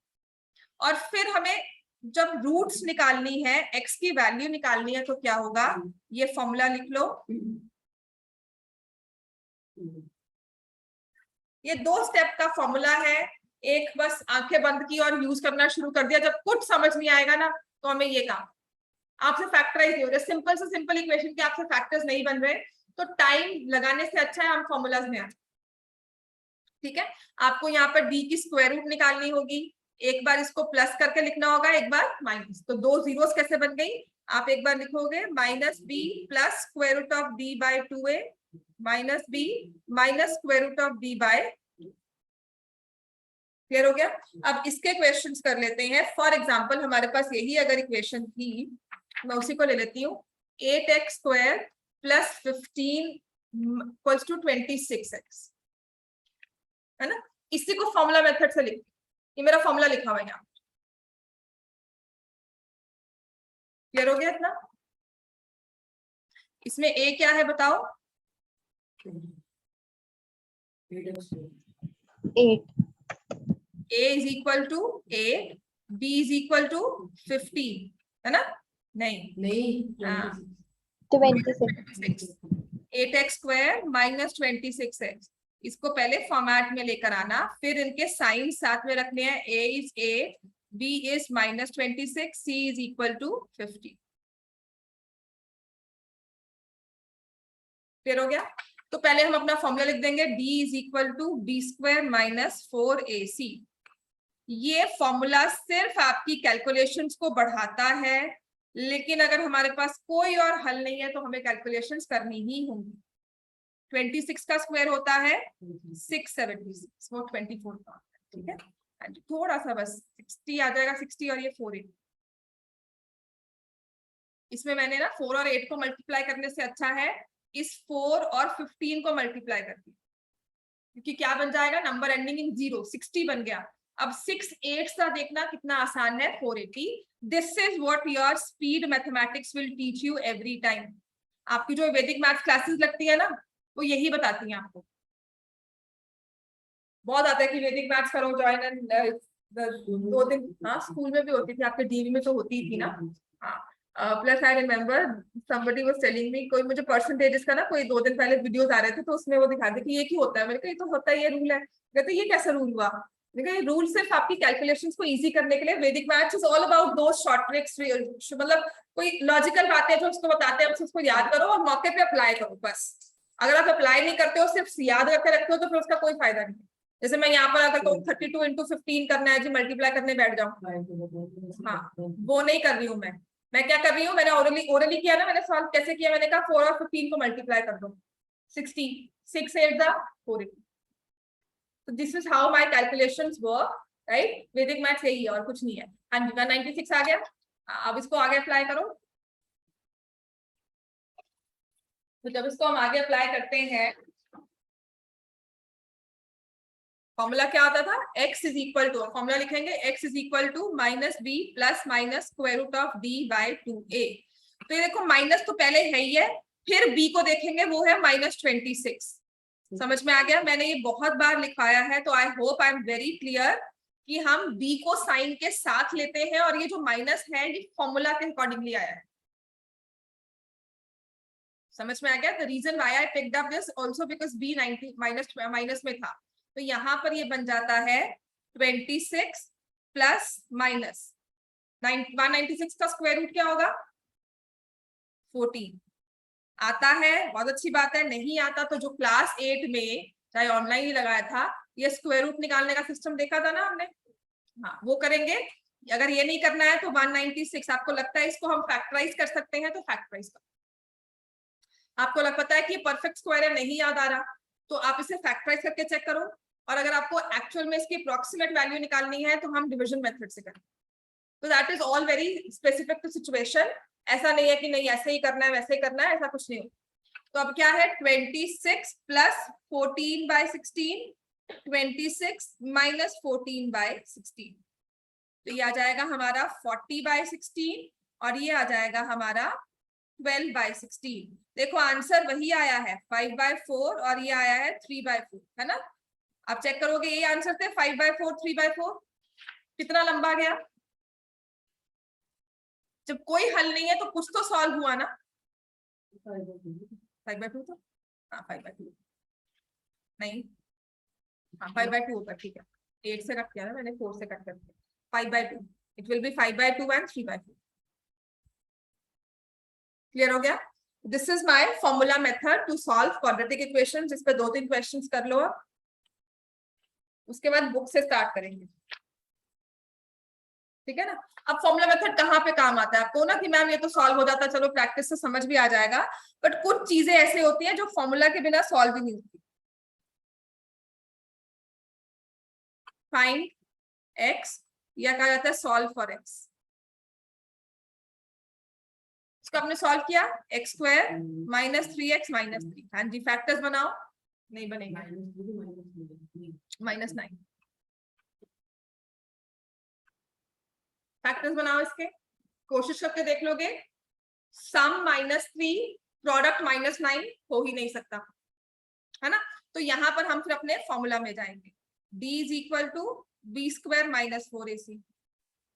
और फिर हमें जब रूट्स निकालनी है, x की वैल्यू निकालनी है, तो क्या होगा? ये फॉर्मूला लिख लो। ये 2 स्टेप का फॉर्मूला है। एक बस आंखें बंद की और यूज करना शुरू कर दिया। जब कुछ समझ नहीं आएगा ना, तो हमें ये काम, आपसे फैक्टराइज नहीं हो रहे, सिंपल से सिंपल इक्वेशन के आपसे फैक्टर्स नहीं बन रहे, तो टाइम लगाने से अच्छा है हम फॉर्मूलाज में आए। ठीक है, आपको यहाँ पर d की स्क्वायर रूट निकालनी होगी। एक बार इसको प्लस करके लिखना होगा, एक बार माइनस। तो 2 जीरोस कैसे बन गई? आप एक बार लिखोगे -b + square root of d / 2a -b - square root of d / clear हो गया? अब इसके क्वेश्चंस कर लेते हैं। फॉर एग्जांपल हमारे पास यही अगर इक्वेशन थी, मैं उसी को ले लेती हूँ। 8x² + 15 = 26x, है ना? इसी को फॉर्मूला मेथड से लिख, ये मेरा फॉर्मूला लिखा हुआ है यहाँ। क्लियर हो गया इतना? इसमें a क्या है बताओ? 8 a is equal to 8, b is equal to 15, है ना? नहीं, हाँ, 26 8x² - 26x। इसको पहले फॉर्मेट में लेकर आना, फिर इनके साइन साथ में रखने हैं। a is 8, b is -26, c is equal to 50। Clear हो गया? तो पहले हम अपना फॉर्मूला लिख देंगे, d is equal to b² - 4ac। ये फॉर्मूला सिर्फ आपकी कैलकुलेशंस को बढ़ाता है, लेकिन अगर हमारे पास कोई और हल नहीं है तो हमें कैलकुलेशंस करनी ही होंगी। 26 का स्क्वायर होता है 676, वो 24 का। ठीक है, थोड़ा सा बस 60 आ जाएगा, 60 और ये 480। इसमें मैंने ना 4 और 8 को मल्टीप्लाई करने से अच्छा है इस 4 और 15 को मल्टीप्लाई करती, क्योंकि क्या बन जाएगा? नंबर एंडिंग इन 0, 60 बन गया। अब 6 8 सा देखना कितना आसान है, 480। This is what your speed mathematics will teach you every time. आपकी जो वैदिक मैथ्स क्लासेस लगती है ना, वो यही बताती हैं आपको। बहुत आता है कि वैदिक मैथ्स करो ज्वाइन, एंड 2 दिन, हाँ स्कूल में भी होती थी, आपके डीवी में तो होती थी ना। हाँ, plus I remember somebody was telling me, कोई मुझे परसेंटेजेस का ना कोई 2 दिन पहले वीडियोस आ रहे थे, तो उसमें वो दिखा दे कि ये क्यों होता है। मैंने कहा ये तो होता है, ये रूल है। कहते ये कैसा रूल हुआ? मैंने कहा ये रूल सिर्फ आपकी कैलकुलेशंस को इजी करने के लिए। वैदिक मैथ्स इज ऑल अबाउट दो शॉर्ट ट्रिक्स, मतलब कोई लॉजिकल बातें जो उसको बताते हैं, उसको याद करो और मौके पे अप्लाई करो बस। अगर आप अप्लाई नहीं करते हो, सिर्फ याद करके रखते हो, तो फिर उसका कोई फायदा नहीं। जैसे मैं यहाँ पर अगर कहूँ 32 × 15 करना है जी, मल्टीप्लाई करने बैठ जाऊँ, हाँ वो नहीं कर रही हूँ मैं क्या कर रही हूँ? मैंने ओरली किया ना, मैंने सॉल्व कैसे किया? मैंने कहा 4 और 15 को मल्टीप्लाई कर दो, 60, 6 8 दा 480। तो this is how my calculations work, right? वैदिक मैथ्स यही है और कुछ नहीं है। हाँ जी, 196 आ गया। अब इसको आगे अप्लाई करो। तो जब इसको हम आगे अप्लाई करते हैं, फॉर्मूला क्या होता था? x is equal to, formula लिखेंगे x is equal to -b + square root of d / 2a। तो ये देखो माइनस तो पहले है ही है, फिर b को देखेंगे वो है -26। समझ में आ गया? मैंने ये बहुत बार लिखवाया है, तो I hope I am very clear कि हम b को साइन के साथ लेते हैं, और ये जो माइनस है ये फॉर्मूला के अकॉर्डिंगली आया है। समझ में आ गया? The reason why I picked up this also because b 90 minus में था, तो यहाँ पर ये बन जाता है 26 प्लस माइनस 196 का स्क्वायर रूट क्या होगा? 14। आता है, बहुत अच्छी बात है। नहीं आता तो जो क्लास 8 में चाहे ऑनलाइन ही लगाया था, ये स्क्वायर रूट निकालने का सिस्टम देखा था ना हमने, हाँ वो करेंगे। अगर ये नहीं करना है तो 196 आपको लगता है इसको हम फैक्टराइज कर सकते हैं तो फैक्टराइज कर। आपको लग पता है कि ये परफेक्ट स्क्वायर है, नहीं याद आ रहा, तो आप इसे फैक्टराइज करके चेक करो। और अगर आपको एक्चुअल में इसकी अप्रॉक्सीमेट वैल्यू निकालनी है तो हम डिवीजन मेथड से करें। तो that is all very specific to situation. ऐसा नहीं है कि नहीं ऐसे ही करना है वैसे ही करना है, ऐसा कुछ नहीं होता। तो अब क्या है, 26 प्लस 14/16, 26 माइनस 14/16, तो ये आ जाएगा हमारा 40/16 और ये आ जाएगा हमारा 12/16। देखो आंसर वही आया है 5/4 और ये आया है 3/4, है ना? आप चेक करोगे ये आंसर थे 5/4 3/4। कितना लंबा गया? जब कोई हल नहीं है तो कुछ तो सॉल्व हुआ ना। 5/2 तो हाँ 5/2 नहीं, हाँ 5/2 होगा, ठीक है। 8 से कट किया ना मैंने, 4 से कट कर दिया। 5/2, it will be 5/2 and 3/4। Clear हो गया? This is my formula method to solve quadratic equation. जिस पे 2-3 क्वेश्चंस कर लो अब, उसके बाद बुक से स्टार्ट करेंगे, ठीक है ना? अब फॉर्मूला मेथड कहाँ पे काम आता है आपको ना, कि मैम ये तो सॉल्व हो जाता, चलो प्रैक्टिस से समझ भी आ जाएगा, बट कुछ चीजें ऐसे होती हैं जो फॉर्मूला के बिना सॉल्व ही नहीं होती। फाइंड एक्स या कहा जाता है सॉल्व फॉर एक्स। इसको आपने सॉल्व किया, x² माइनस 3x माइनस 3। हाँ जी, फैक्टर्स बनाओ। नहीं बनेगा, -9। फैक्टर्स बनाओ इसके, कोशिश करके देख लोगे। सम -3 प्रोडक्ट -9 हो ही नहीं सकता, है ना? तो यहां पर हम फिर अपने फॉर्मूला में जाएंगे। d is equal to b² minus 4ac,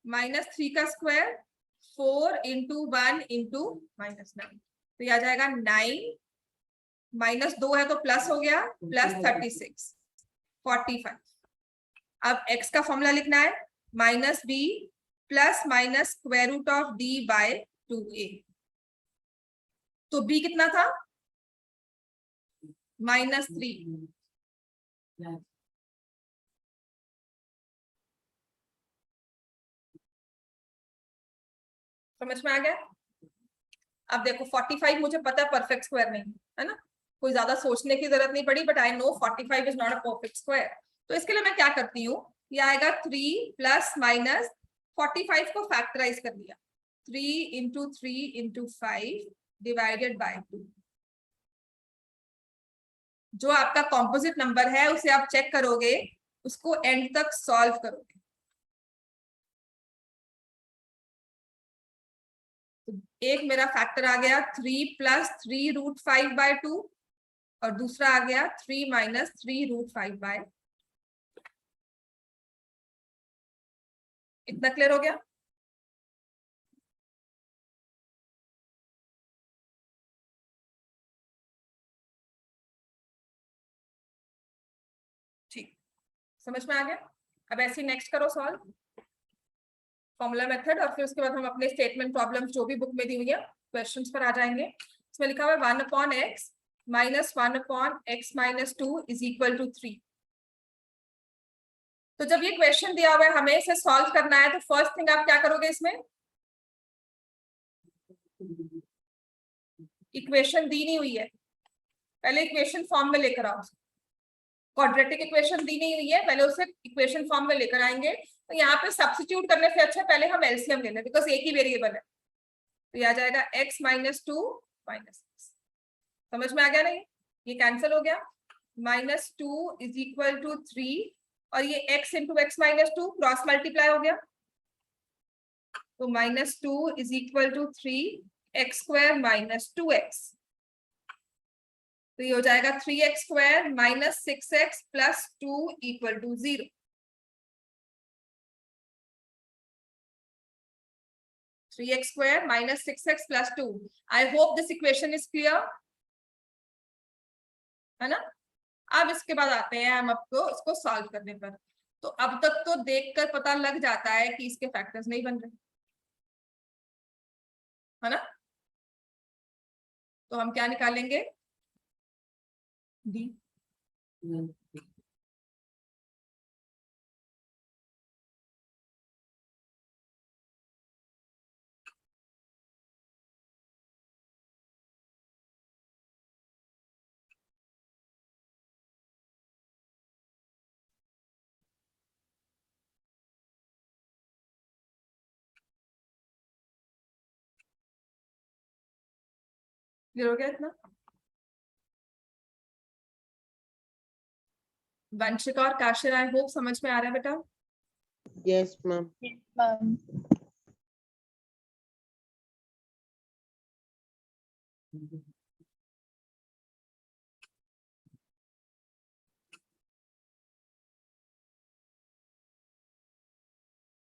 -3 का स्क्वायर 4 इंटू 1 इंटू -9, तो ये आ जाएगा 9, -2 है तो प्लस हो गया, प्लस 36, 45। अब x का फॉर्मूला लिखना है, -b plus minus square root of d/2a। तो b कितना था? -3। समझ में आ गया? अब देखो 45 मुझे पता है परफेक्ट स्क्वायर नहीं है ना, कोई ज्यादा सोचने की जरूरत नहीं पड़ी, but I know 45 is not a perfect square. तो इसके लिए मैं क्या करती हूँ, ये आएगा 3 प्लस माइनस 45 को फैक्टराइज कर दिया, 3 इंटू 3 इंटू 5 डिवाइडेड बाय 2। जो आपका कॉम्पोजिट नंबर है उसे आप चेक करोगे, उसको एंड तक सॉल्व करोगे। तो एक मेरा फैक्टर आ गया 3 प्लस 3√5/2 और दूसरा आ गया 3 माइनस 3√5/2। इतना क्लियर हो गया? ठीक, समझ में आ गया? अब ऐसे नेक्स्ट करो सॉल्व फॉर्मूला मेथड, और फिर उसके बाद हम अपने स्टेटमेंट प्रॉब्लम्स जो भी बुक में दी हुई है क्वेश्चंस पर आ जाएंगे। इसमें लिखा हुआ है 1/x minus 1/x minus 2 is equal to 3। तो जब ये क्वेश्चन दिया हुआ है हमें इसे सॉल्व करना है, तो फर्स्ट थिंग आप क्या करोगे, इसमें इक्वेशन दी नहीं हुई है, पहले इक्वेशन फॉर्म में लेकर आओ। क्वाड्रेटिक इक्वेशन दी नहीं हुई है, पहले उसे इक्वेशन फॉर्म में लेकर आएंगे। तो यहाँ पे सब्स्टिट्यूट करने से अच्छा पहले हम एलसीएम ले लें, बिकॉज एक ही वेरिएबल है। तो ये आ जाएगा x माइनस 2 माइनस x। समझ में आ गया? नहीं, ये कैंसिल हो गया, -2 इज इक्वल टू 3 और ये x into x minus 2 cross multiply हो गया, तो -2 is equal to 3x² minus 2x। तो ये हो जाएगा 3x² minus 6x plus 2 equal to 0। Three x square minus 6x plus 2। I hope this equation is clear, है ना? अब इसके बाद आते हैं हम आपको इसको सॉल्व करने पर। तो अब तक तो देखकर पता लग जाता है कि इसके फैक्टर्स नहीं बन रहे, है ना। तो हम क्या निकालेंगे, डी। क्लियर हो गया इतना। वंशिका और काशिर, आई होप समझ में आ रहा है बेटा। Yes, ma'am. Yes, ma'am.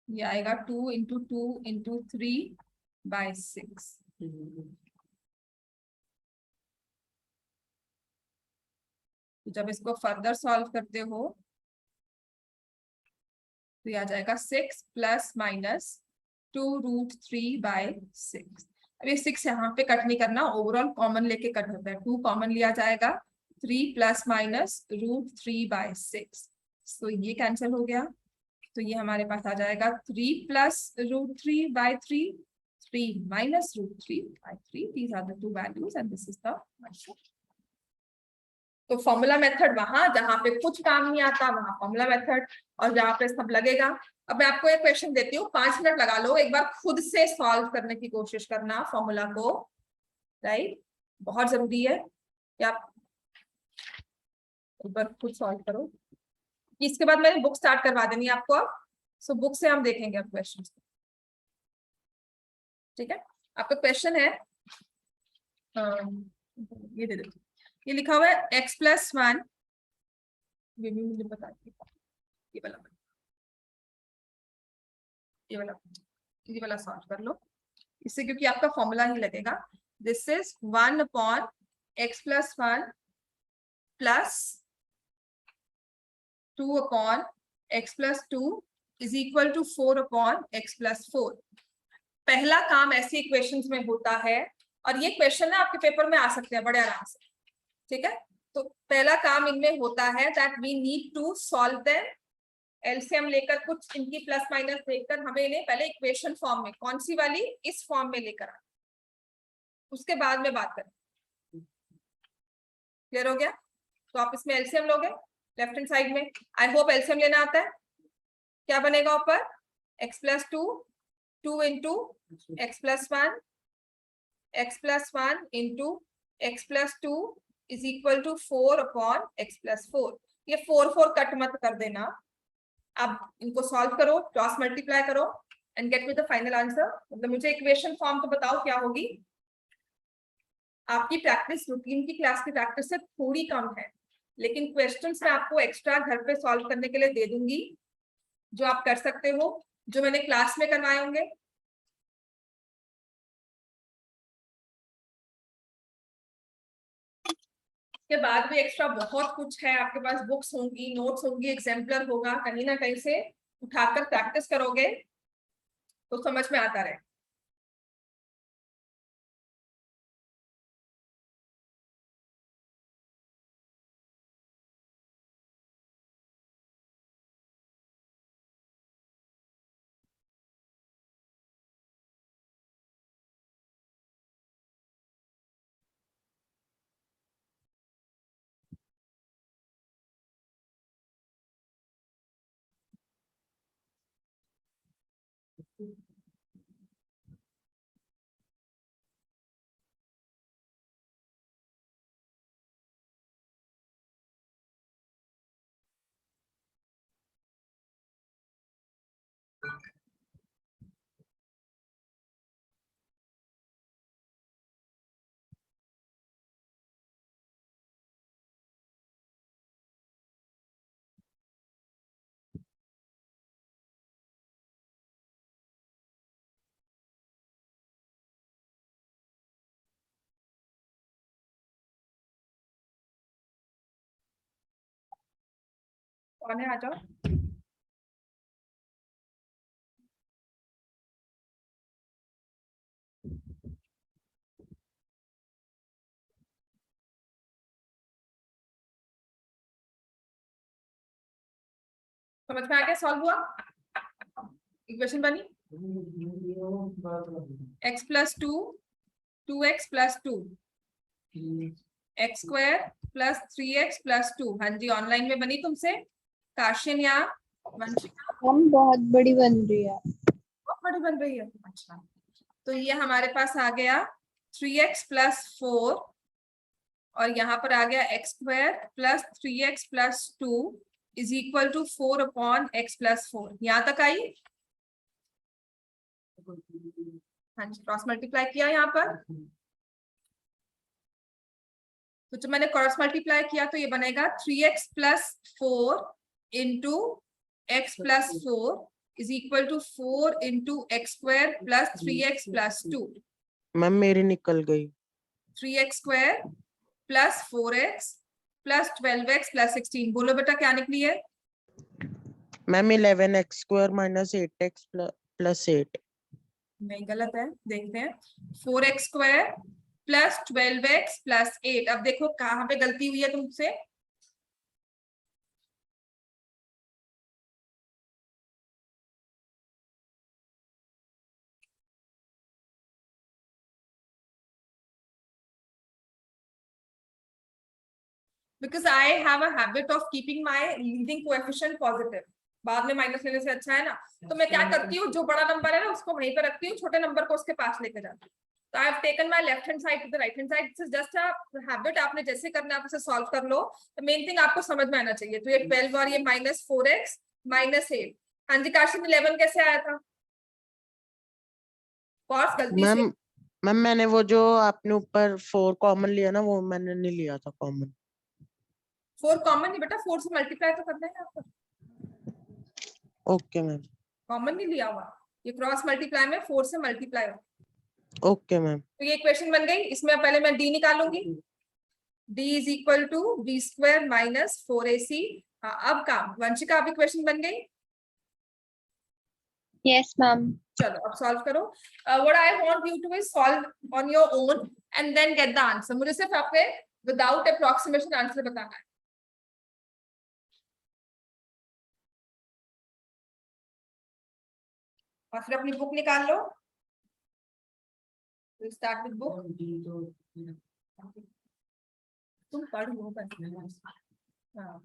ये आएगा 2 × 2 × 3/6। तो जब इसको फर्दर सॉल्व करते हो तो ये आ जाएगा 6 ± 2√3/6। अब ये 6 यहाँ पे कट नहीं करना, ओवरऑल कॉमन लेके कट होता है। 2 कॉमन लिया जाएगा, 3 ± √3/6। तो ये कैंसिल हो गया। तो ये हमारे पास आ जाएगा 3 + √3/3, 3 - √3/3। These are the two values and this is the answer. तो फॉर्मूला मेथड वहां जहां पे कुछ काम नहीं आता वहां फॉर्मूला मेथड, और जहां पे सब लगेगा। अब मैं आपको एक क्वेश्चन देती हूँ, 5 मिनट लगा लो, एक बार खुद से सॉल्व करने की कोशिश करना फॉर्मूला को, राइट। बहुत जरूरी है कि आप एक बार खुद सॉल्व करो। इसके बाद मैंने बुक स्टार्ट करवा देनी है आपको। सो बुक से हम देखेंगे अब क्वेश्चन। ठीक है, आपका क्वेश्चन है, ये दे देती, ये लिखा हुआ है x+1, ये भी मुझे बता दीजिए, ये वाला सॉल्व कर लो इससे, क्योंकि आपका फॉर्मूला ही लगेगा। This is 1/x+1 + 2/x+2 = 4/x+4। पहला काम ऐसी इक्वेशंस में होता है, और ये क्वेश्चन ना आपके पेपर में आ सकते हैं बड़े आराम से। ठीक है, तो पहला काम इनमें होता है that we need to solve them. LCM लेकर कुछ इनकी प्लस माइनस देखकर हमें इन्हें पहले इक्वेशन फॉर्म में, कौन सी वाली, इस फॉर्म में लेकर आना, उसके बाद में बात करें। क्लियर हो गया। तो आप इसमें एलसीएम लोगे लेफ्ट हैंड साइड में, आई होप एलसीएम लेना आता है। क्या बनेगा ऊपर, x+2, 2 × x+1, x+1 × x+2 = 4/x+4। ये 4 कट मत कर देना, अब इनको सॉल्व करो, क्रॉस मल्टीप्लाई करो and get with the final answer. मतलब मुझे इक्वेशन फॉर्म तो बताओ क्या होगी। आपकी प्रैक्टिस रूटीन की क्लास की प्रैक्टिस से थोड़ी कम है, लेकिन क्वेश्चंस मैं आपको एक्स्ट्रा घर पे सॉल्व करने के लिए दे दूंगी, जो आप कर सकते हो, जो मैंने क्लास में करवाए होंगे। के बाद भी एक्स्ट्रा बहुत कुछ है आपके पास, बुक्स होंगी, नोट्स होंगी, एग्जाम्पलर होगा, कहीं ना कहीं से उठाकर प्रैक्टिस करोगे तो समझ में आता रहे। कौन है, आ जाओ। समझ में आ गया? सॉल्व हुआ, इक्वेशन बनी x plus 2 2x plus 2 x square plus 3x plus 2। हाँ जी, ऑनलाइन में बनी तुमसे? काशिन या वंशिका? हम बहुत बड़ी बन रही है। बहुत बड़ी बन रही है। अच्छा, तो ये हमारे पास आ गया 3x प्लस 4 और यहाँ पर आ गया x square plus 3x plus 2 is equal to 4 upon x plus 4। यहाँ तक आई? हाँ जी, क्रॉस मल्टीप्लाई किया यहाँ पर, तो जब मैंने क्रॉस मल्टीप्लाई किया तो ये बनेगा 3x plus 4 into x plus 4 is equal to 4 into x square plus 3x plus 2। Ma'am मेरी निकल गई। 3x square plus 4x plus 12x plus 16। बोलो बेटा क्या निकली है? Ma'am 11x square minus 8x plus 8। नहीं, गलत है, देखते हैं। 4x square plus 12x plus 8। अब देखो कहाँ पे गलती हुई है तुमसे। Because I have a habit of keeping my leading coefficient positive. बाद में माइनस लेने से अच्छा है ना, तो मैं क्या करती हूँ, जो बड़ा नंबर है ना उसको वहीं पर रखती हूँ, छोटे नंबर को उसके पास लेकर जाती हूँ। तो I have taken my left hand side to the right hand side. This is just a habit, आपने जैसे करना आप उसे सॉल्व कर लो। तो मेन थिंग आपको समझ में आना चाहिए। तो ये 12 और ये माइनस 4x माइनस 8। हाँ जी काशिन, 11 कैसे आया था? कॉस गलती से। मैम मैंने वो जो आपने ऊपर 4 कॉमन लिया ना, वो मैंने नहीं लिया था कॉमन। 4 कॉमन नहीं बेटा, 4 से मल्टीप्लाई तो करना है आपको। Okay ma'am. कॉमन नहीं लिया हुआ, ये क्रॉस मल्टीप्लाई में 4 से मल्टीप्लाई हो। Okay ma'am. तो ये इक्वेशन बन गई। इसमें पहले मैं d निकालूंगी। d is equal to b square minus 4ac। हाँ, अब काम वंशिका, अब इक्वेशन बन गई। Yes ma'am. चलो अब सॉल्व करो। What I want you to is solve on your own and then get the answer. मुझे सिर्फ आपने विदाउट अप्रोक्सीमेशन आंसर बताना है। और फिर अपनी बुक निकाल लो। Start with book. तुम पढ़ लो बस। हाँ,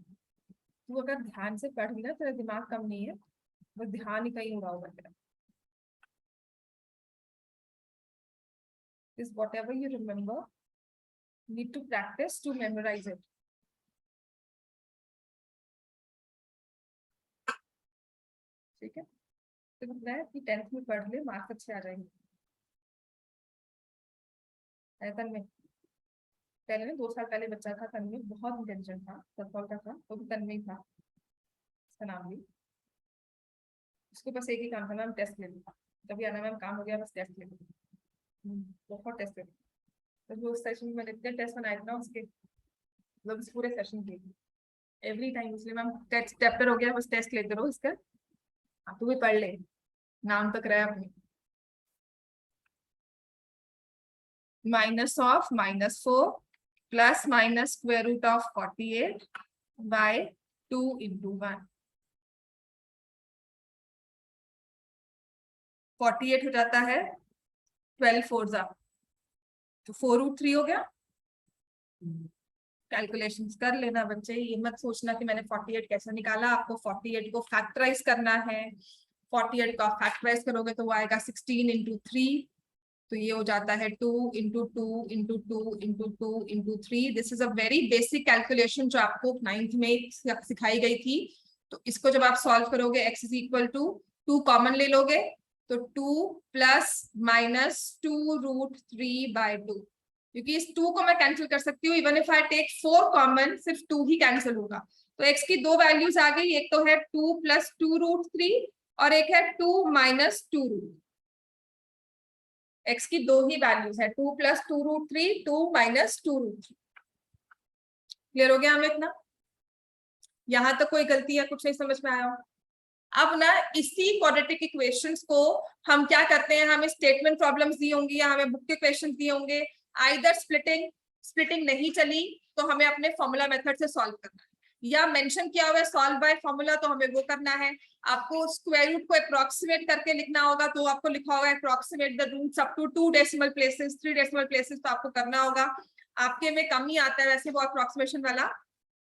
तू अगर ध्यान से पढ़ ली ना, तेरा दिमाग कम नहीं है, बस ध्यान ही कहीं होगा तेरा। Is whatever you remember, need to practice to memorize it. ठीक है, तो बताया है कि 10th में पढ़ ले, मार्क्स अच्छे आ जाएंगे। तन्मय, पहले ना 2 साल पहले बच्चा था तन्मय, बहुत इंटेलिजेंट था, 10 साल का था, वो भी तन्मय था, इसका नाम भी। उसके पास एक ही काम था, मैम टेस्ट ले लो। तभी आना मैम काम हो गया, बस टेस्ट ले लो। बहुत टेस्ट ले लो। तो उस सेशन में मैंने इतने टेस्ट बनाए थे ना उसके, मतलब इस पूरे सेशन के एवरी टाइम। इसलिए मैम टेस्ट चैप्टर हो गया, बस टेस्ट लेते रहो इसका। तू भी पढ़ ले, नाम तक रहा अपने। Minus of -4 plus minus square root of 48 by 2 into 1। 48 हो जाता है 12 4 जा, तो 4√3 हो गया। कैलकुलेशंस कर लेना बच्चे, ये मत सोचना कि मैंने 48 कैसे निकाला। आपको 48 को फैक्टराइज करना है। 48 को आप फैक्टराइज करोगे तो वो आएगा 16 इंटू 3, तो ये हो जाता है 2 into 2 into 2 into 2 into 3। This is a very basic calculation जो आपको 9th में सिखाई गई थी। तो इसको जब आप सॉल्व करोगे, x is equal to 2 common ले लोगे तो 2 प्लस माइनस 2√3 बाय 2, क्योंकि इस 2 को मैं कैंसिल कर सकती हूँ। Even if I take 4 common, सिर्फ 2 ही कैंसिल होगा। तो x की 2 वैल्यूज आ गई, एक तो है 2 प्लस 2√3 और एक है 2 माइनस 2√3। x की 2 ही वैल्यूज है, 2 प्लस 2√3, 2 माइनस 2√3। क्लियर हो गया हमें इतना? यहां तक कोई गलती है, कुछ नहीं समझ में आया हो? अब ना इसी क्वाड्रेटिक इक्वेशंस को हम क्या करते हैं, हमें स्टेटमेंट प्रॉब्लम्स दी होंगी या हमें बुक के क्वेश्चन दिए होंगे, आइदर स्प्लिटिंग नहीं चली तो हमें अपने फॉर्मूला मेथड से सॉल्व करना है। या मेंशन किया हुआ है सॉल्व बाय फॉर्मूला, तो हमें वो करना है। आपको स्क्वायर रूट को अप्रोक्सीमेट करके लिखना होगा, तो आपको लिखा होगा approximate the roots up to 2 decimal places, 3 decimal places, तो आपको करना होगा। आपके में कम ही आता है वैसे वो अप्रोक्सीमेशन वाला,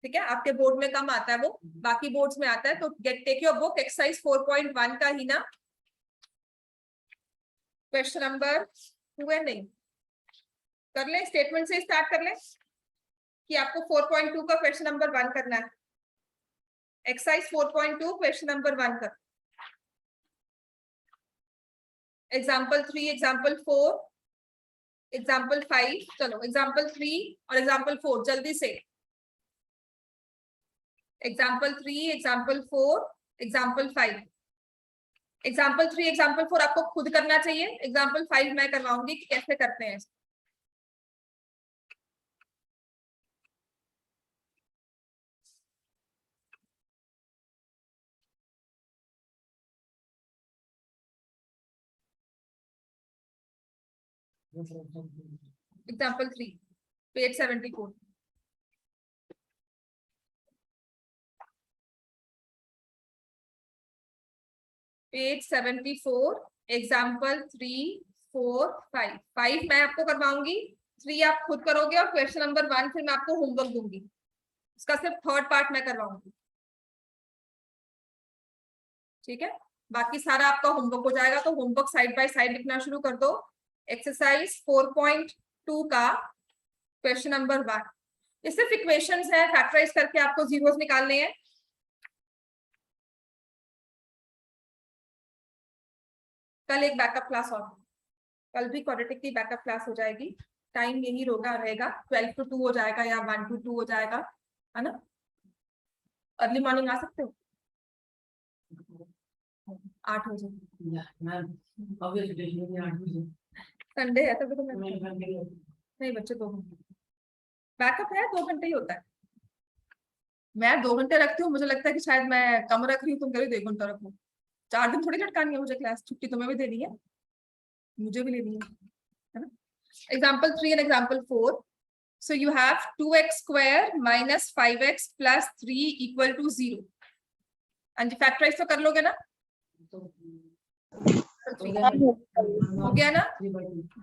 ठीक है, आपके बोर्ड में कम आता है वो, बाकी बोर्ड्स में आता है। तो get take your book, exercise 4.1 का ही ना क्वेश्चन नंबर 2 है, नहीं कर ले, स्टेटमेंट से स्टार्ट कर ले कि आपको 4.2 का क्वेश्चन नंबर 1 करना है। एक्सरसाइज 4.2 क्वेश्चन नंबर 1 कर। एग्जाम्पल 3, एग्जाम्पल 4, एग्जाम्पल 5, चलो एग्जाम्पल 3 और एग्जाम्पल 4 जल्दी से। Example 3, example 4, example 5। Example 3, example 4 आपको खुद करना चाहिए, एग्जाम्पल 5 मैं करवाऊंगी कि कैसे करते हैं। Example 3 page 74। Page 74, example 3, 4, 5। 5 मैं आपको करवाऊंगी, 3 आप खुद करोगे, और क्वेश्चन नंबर 1 फिर मैं आपको होमवर्क दूंगी, उसका सिर्फ थर्ड पार्ट मैं करवाऊंगी, ठीक है। बाकी सारा आपका होमवर्क हो जाएगा, तो होमवर्क साइड बाय साइड लिखना शुरू कर दो। एक्सरसाइज 4.2 का क्वेश्चन नंबर 1, ये सिर्फ इक्वेशंस है, फैक्टराइज करके आपको जीरोस निकालने हैं। कल एक बैकअप क्लास और, कल भी क्वाड्रेटिक की बैकअप क्लास हो जाएगी, टाइम यही रहेगा 12 to 2 हो जाएगा या 1 to 2 हो जाएगा, है ना। अर्ली मॉर्निंग आ सकते हो 8 बजे, संडे है तभी तो मैं नहीं बच्चे 2 घंटे बैकअप है, 2 घंटे ही होता है। मैं 2 घंटे रखती हूँ, मुझे लगता है कि शायद मैं कम रख रही हूँ, तुम कह रही 2 घंटा रखो। 4 दिन थोड़ी लटकानी है मुझे क्लास, छुट्टी तुम्हें भी देनी है, मुझे भी लेनी है ना। Example 3 and example 4, so you have 2x square minus 5x plus 3 equal to 0। and factorise तो कर लोगे ना, हो गया ना।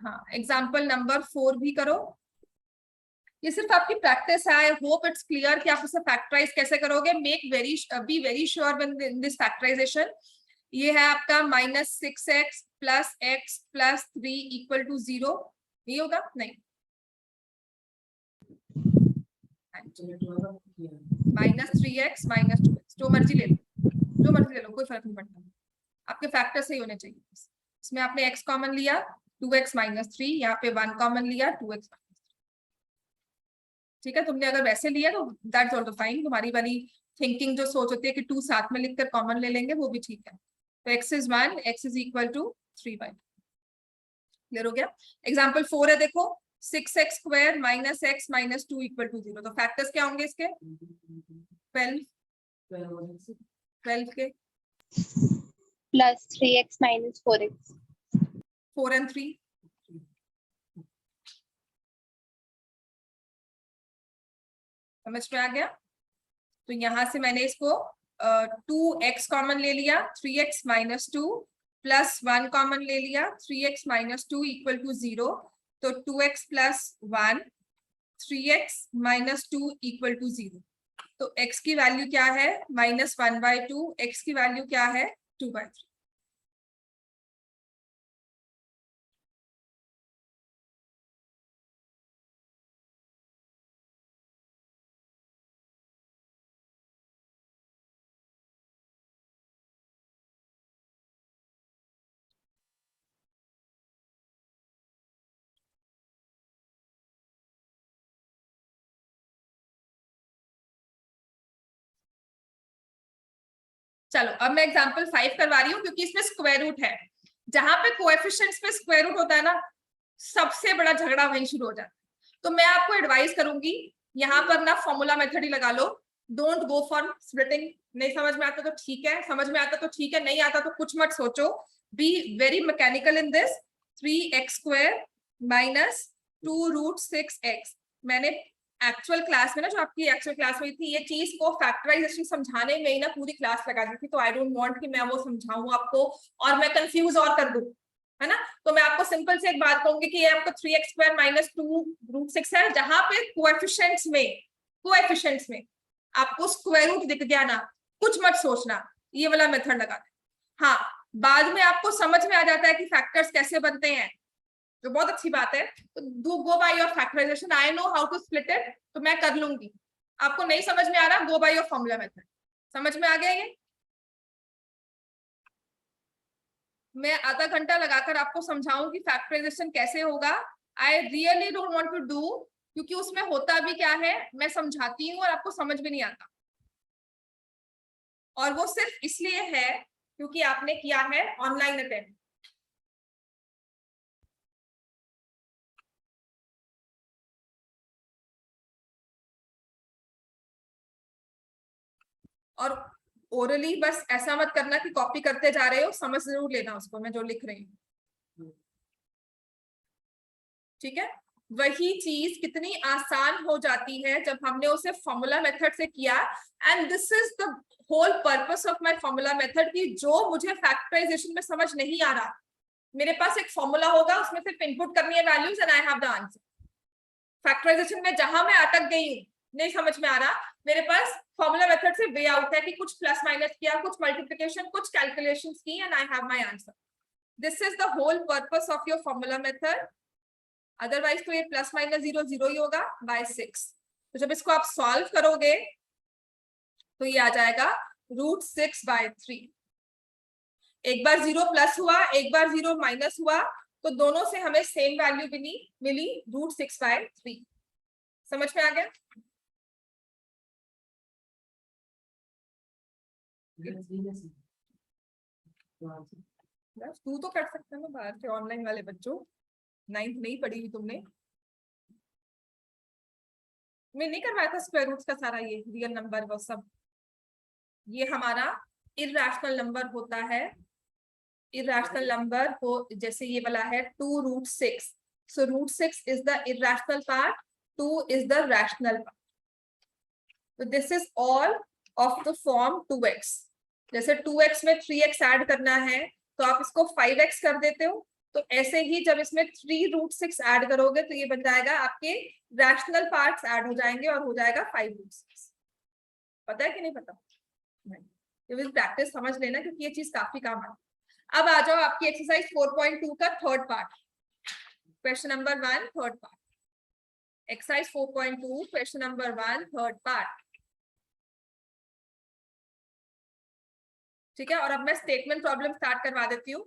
हाँ, एग्जाम्पल नंबर 4 भी करो। ये सिर्फ आपकी प्रैक्टिस है, आई होप इट्स क्लियर कि आप उसे फैक्टराइज कैसे करोगे। Be very sure in this factorisation. ये है आपका -6x plus x plus 3 equal to 0, ये होगा नहीं, -3x -2x, जो मर्जी ले लो, जो मर्जी ले लो, कोई फर्क नहीं पड़ता, आपके फैक्टर सही होने चाहिए। इसमें आपने x कॉमन लिया 2x -3, यहाँ पे 1 कॉमन लिया 2x, ठीक है। तुमने अगर वैसे लिया तो दैट्स ऑल्सो फाइन, तुम्हारी वाली थिंकिंग जो सोच होती है कि 2 साथ में लिखकर कॉमन ले लेंगे, वो भी ठीक है। तो x is 1, x is equal to 3y, clear हो गया। एग्जाम्पल 4 है, देखो 6x square minus x minus 2 equal to 0, तो फैक्टर्स क्या होंगे इसके? 12 के plus 3x minus 4x, 4 and 3, समझ में आ गया। तो यहां से मैंने इसको 2x कॉमन ले लिया, 3x माइनस 2 प्लस 1 कॉमन ले लिया, 3x माइनस 2 इक्वल टू 0, तो 2x plus 1, 3x minus 2 equal to 0। तो x की वैल्यू क्या है? -1/2, x की वैल्यू क्या है? 2/3। चलो अब मैं एग्जांपल 5 करवा रही हूँ, क्योंकि इसमें स्क्वायर रूट है। जहां पे कोएफिशिएंट्स में स्क्वायर रूट होता है ना, सबसे बड़ा झगड़ा वहीं शुरू हो जाता है। तो मैं आपको एडवाइस करूंगी, यहाँ पर ना फॉर्मूला मेथड ही लगा लो, डोंट गो फॉर स्प्लिटिंग। नहीं समझ में आता तो ठीक है, समझ में आता तो ठीक है, नहीं आता तो कुछ मत सोचो, be very mechanical in this. 3x square minus 2 root 6x, मैंने एक्चुअल क्लास में ना, जो आपकी एक्चुअल क्लास हुई थी, ये चीज को फैक्टराइजेशन समझाने में ही ना पूरी क्लास लगा दी थी, तो आई डोंट वांट कि मैं वो समझाऊं आपको और मैं कंफ्यूज और कर दूं, है ना। तो मैं आपको सिंपल से एक बात कहूंगी कि ये आपको 3x² माइनस 2√6 है, जहां पे कोएफिशिएंट्स में आपको स्क्वायर रूट दिख गया ना, कुछ मत सोचना, ये वाला मेथड लगा दे। हाँ, बाद में आपको समझ में आ जाता है कि फैक्टर्स कैसे बनते हैं, जो बहुत अच्छी बात है। तो do go by your factorisation, I know how to split it, तो मैं कर लूंगी। आपको नहीं समझ में आ रहा, गो बाय योर फॉर्मूला मेथड। समझ में आ गया ये? मैं आधा घंटा लगाकर आपको समझाऊंगी फैक्टराइजेशन कैसे होगा। I really don't want to do, क्योंकि उसमें होता भी क्या है, मैं समझाती हूँ और आपको समझ में नहीं आता, और वो सिर्फ इसलिए है क्योंकि आपने किया है ऑनलाइन अटेंड। और ओरली बस ऐसा मत करना कि कॉपी करते जा रहे हो, समझ जरूर लेना उसको, मैं जो लिख रही हूँ, ठीक है। वही चीज कितनी आसान हो जाती है जब हमने उसे फॉर्मूला मेथड से किया। And this is the whole purpose of my formula method, कि जो मुझे फैक्टराइजेशन में समझ नहीं आ रहा, मेरे पास एक फॉर्मूला होगा, उसमें सिर्फ इनपुट करनी है values and I have the answer. Factorisation में जहां मैं अटक गई हूँ, नहीं समझ में आ रहा, मेरे पास फॉर्मूला मेथड से वे आउट है कि कुछ प्लस माइनस किया, कुछ मल्टीप्लिकेशन, कुछ कैलकुलेशंस की, and I have my answer. This is the whole purpose of your formula method. Otherwise तो ये प्लस माइनस 0 0 ही होगा बाय 6। तो जब इसको आप सॉल्व करोगे तो ये आ जाएगा √6/3। एक बार 0 प्लस हुआ, एक बार 0 माइनस हुआ, तो दोनों से हमें सेम वैल्यू मिली √6/3। समझ में आ गया? तू तो कर सकता है ना, बाहर के ऑनलाइन वाले बच्चों, 9th नहीं पढ़ी हुई तुमने। मैं नहीं करवाया था स्क्वायर रूट्स का सारा, ये रियल नंबर वो सब, ये हमारा इरैशनल नंबर होता है। इरैशनल नंबर हो, जैसे ये वाला है 2√6, so √6 is the irrational part, 2 is the rational part. तो this is all of the form 2x। जैसे 2x में 3x ऐड करना है तो आप इसको 5x कर देते हो, तो ऐसे ही जब इसमें 3√6 ऐड करोगे तो ये बन जाएगा, आपके रैशनल पार्ट्स ऐड हो जाएंगे और हो जाएगा 5√6। पता है कि नहीं पता? नहीं, ये प्रैक्टिस समझ लेना, क्योंकि ये चीज काफी काम है। अब आ जाओ आपकी एक्सरसाइज 4.2 का third part, question number 1 third part. Exercise 4.2 question number 1 third part, ठीक है। और अब मैं स्टेटमेंट प्रॉब्लम स्टार्ट करवा देती हूँ।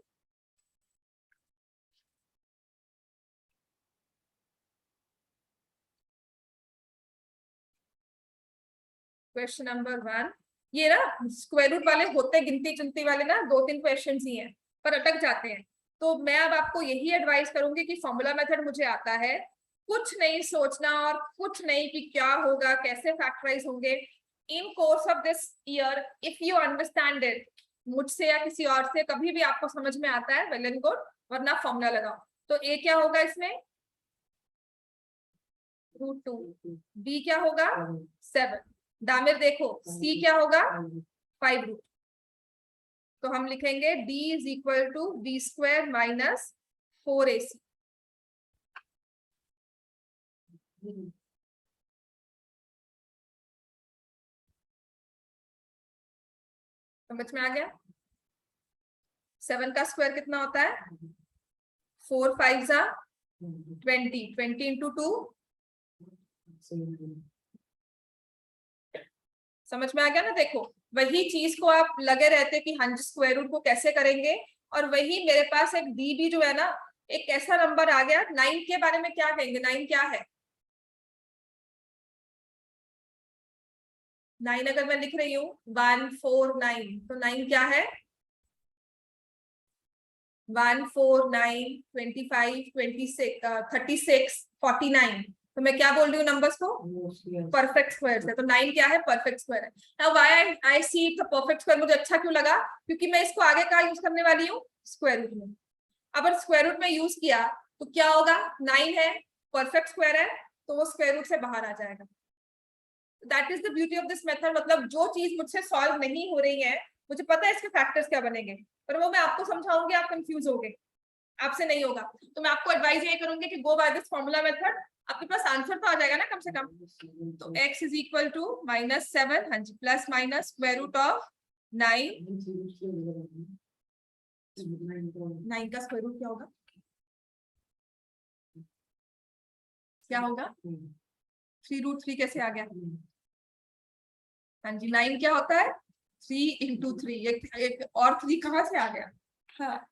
क्वेश्चन नंबर 1, ये ना स्क्वायर रूट वाले होते गिनती चुनती वाले ना 2-3 क्वेश्चंस ही हैं, पर अटक जाते हैं। तो मैं अब आपको यही एडवाइस करूंगी कि फॉर्मूला मेथड मुझे आता है, कुछ नहीं सोचना और कुछ नहीं कि क्या होगा, कैसे फैक्टराइज होंगे। In course of this year if you understand it, मुझसे या किसी और से कभी भी आपको समझ में आता है, वेल एंड गुड, वरना फॉर्मूला लगाओ। तो ए क्या होगा इसमें? √2। बी क्या होगा? 7। दामिर देखो, सी क्या होगा? 5√। तो हम लिखेंगे d is equal to b² minus 4ac। समझ में आ गया? 7 का स्क्वायर कितना होता है? 4 5 20, 20 इंटू 2। समझ में आ गया ना? देखो, वही चीज को आप लगे रहते कि हाँ जी स्क्वायर रूट को कैसे करेंगे, और वही मेरे पास एक डी भी जो है ना, एक ऐसा नंबर आ गया। 9 के बारे में क्या कहेंगे? 9 क्या है? 9 अगर मैं लिख रही हूँ 149, तो 9 क्या है? 1 4 9 25 26 36 49। तो मैं क्या बोल रही हूँ नंबर्स को? परफेक्ट स्क्वायर है। तो 9 क्या है? परफेक्ट स्क्वायर है। Now why I see it perfect square, मुझे अच्छा क्यों लगा? क्योंकि मैं इसको आगे का यूज करने वाली हूँ, स्क्वायर रूट में। अगर स्क्वायर रूट में यूज किया तो क्या होगा? 9 है, परफेक्ट स्क्वायर है, तो वो स्क्वायर रूट से बाहर आ जाएगा। That is the beauty of this method. मतलब जो चीज मुझसे सॉल्व नहीं हो रही है, मुझे पता है इसके फैक्टर्स क्या बनेंगे, पर वो मैं आपको समझाऊंगी, आप कंफ्यूज होगे, आपसे नहीं होगा। तो मैं आपको एडवाइस ये करूंगी कि गो बाय दिस फॉर्मूला मेथड, आपके पास आंसर तो आ जाएगा ना कम से कम। तो x इज इक्वल टू -7, हाँ जी, plus minus square root of 9। 9 का स्क्वायर रूट क्या होगा? क्या होगा? 3√3 कैसे आ गया? हाँ जी, 9 क्या होता है? 3 into 3। एक और 3 कहाँ से आ गया? हाँ,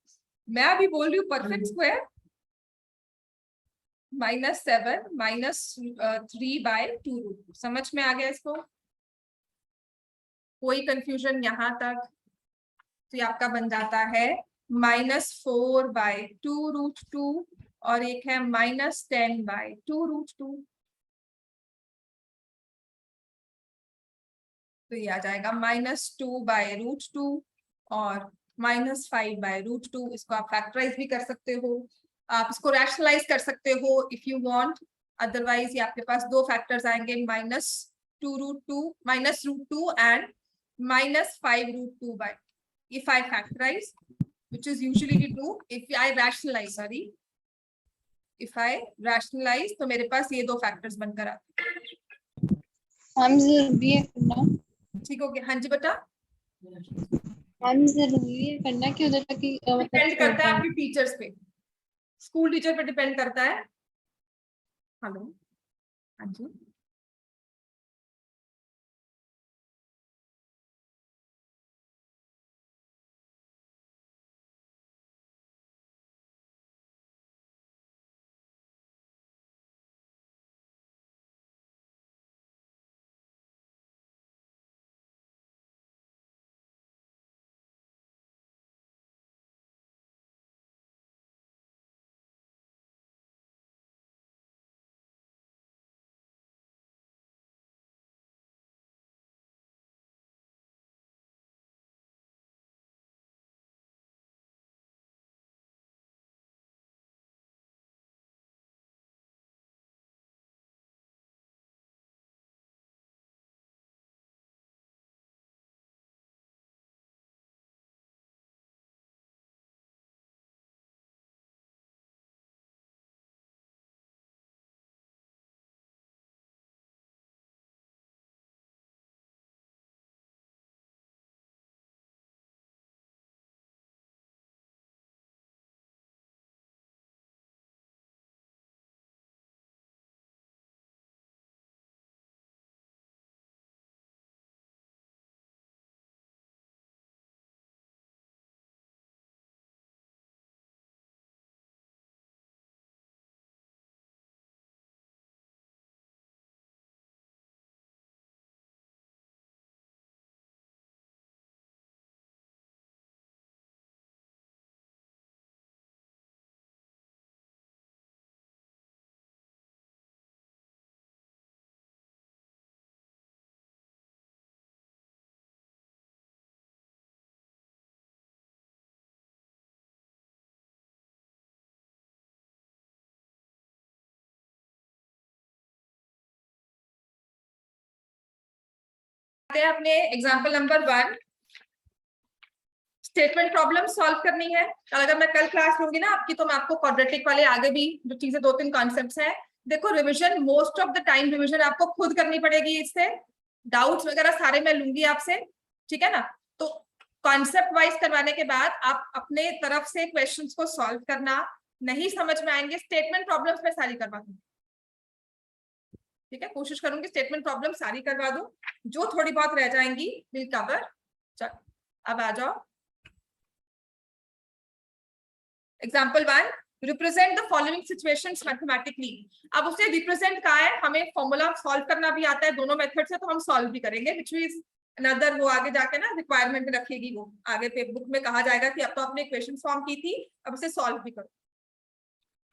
मैं अभी बोल रही हूँ परफेक्ट स्क्वायर। -7 -3/2√2। समझ में आ गया इसको? कोई कंफ्यूजन यहाँ तक? तो ये आपका बन जाता है -4/2√2 और एक है -10/2√2। तो ये आ जाएगा -2/√2 और -5/√2। इसको आप फैक्टराइज भी कर सकते हो, आप इसको रैशनलाइज कर सकते हो इफ यू वांट। अदरवाइज ये आपके पास दो फैक्टर्स आएंगे, -2√2 -√2 and -5√2 by, if I factorize, which is usually we do if I rationalize, sorry, if I rationalize, तो मेरे पास ये दो फैक्टर्स बनकर आते हैं। हम जरूरी है करना, ठीक हो गया? हाँ जी बेटा, हम जरूरी है करना कि उधर तक ही डिपेंड करता है आपके टीचर्स पे, स्कूल टीचर पे डिपेंड करता है। हेलो, हाँ जी, अपने example number 1, statement problem solve करनी है। अगर मैं कल क्लास लूंगी ना आपकी, तो मैं आपको क्वाड्रेटिक वाले आगे भी जो चीजें 2-3 कॉन्सेप्ट्स हैं, देखो revision most of the time revision आपको खुद करनी पड़ेगी। इससे डाउट्स वगैरह सारे मैं लूंगी आपसे, ठीक है ना? तो कॉन्सेप्ट वाइज करवाने के बाद आप अपने तरफ से क्वेश्चंस को सॉल्व करना, नहीं समझ में आएंगे स्टेटमेंट प्रॉब्लम्स में सारी करवा दूंगी, ठीक है? कोशिश करूंगी स्टेटमेंट प्रॉब्लम सारी करवा दूं, जो थोड़ी बहुत रह जाएंगी विल कवर। चलो अब आ जाओ, example 1, represent the following situations mathematically. अब उसे रिप्रेजेंट कहा है, हमें फॉर्मूला सॉल्व करना भी आता है दोनों मेथड से, तो हम सॉल्व भी करेंगे, विच इज अनदर, वो आगे जाके ना रिक्वायरमेंट में रखेगी, वो आगे पे बुक में कहा जाएगा कि अब तो आपने इक्वेशन फॉर्म की थी, अब उसे सॉल्व भी करो।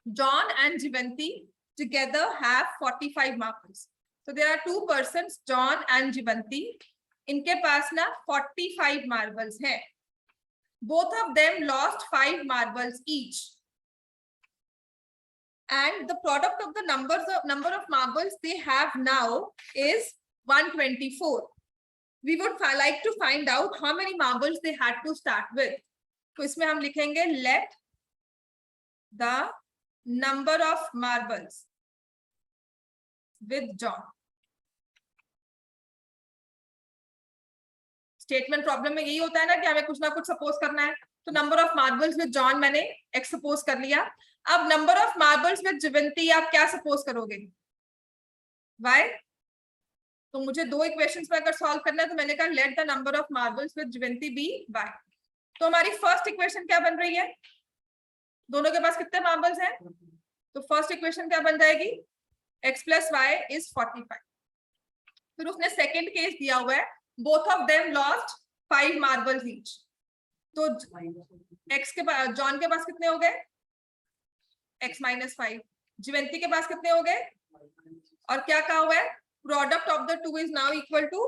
John and Jeevanti together have 45 marbles. So there are two persons, John and जीवंती, इनके पास ना 45 marbles हैं। Both of them lost 5 marbles each and the product of the number of marbles they have now is 124. We would like to find out how many marbles they had to start with. तो इसमें हम लिखेंगे let the number of marbles with John. Statement problem में यही होता है ना कि हमें कुछ ना कुछ सपोज करना है. तो number of marbles with John मैंने x सपोज कर लिया. अब नंबर ऑफ मार्बल्स विद जिवंती आप क्या सपोज करोगे? y. तो मुझे दो इक्वेशंस में अगर सॉल्व करना है तो मैंने कहा let the number of marbles with Jivanti be y. तो हमारी फर्स्ट इक्वेशन क्या बन रही है? दोनों के पास कितने मार्बल्स हैं? तो फर्स्ट इक्वेशन क्या बन जाएगी? x plus y is 45. फिर उसने सेकंड केस दिया हुआ है both of them lost 5 marbles each. तो x के पास जॉन के पास कितने हो गए? x minus 5. जिवंती के पास कितने हो गए? और क्या कहा हुआ है? Product of the two is now equal to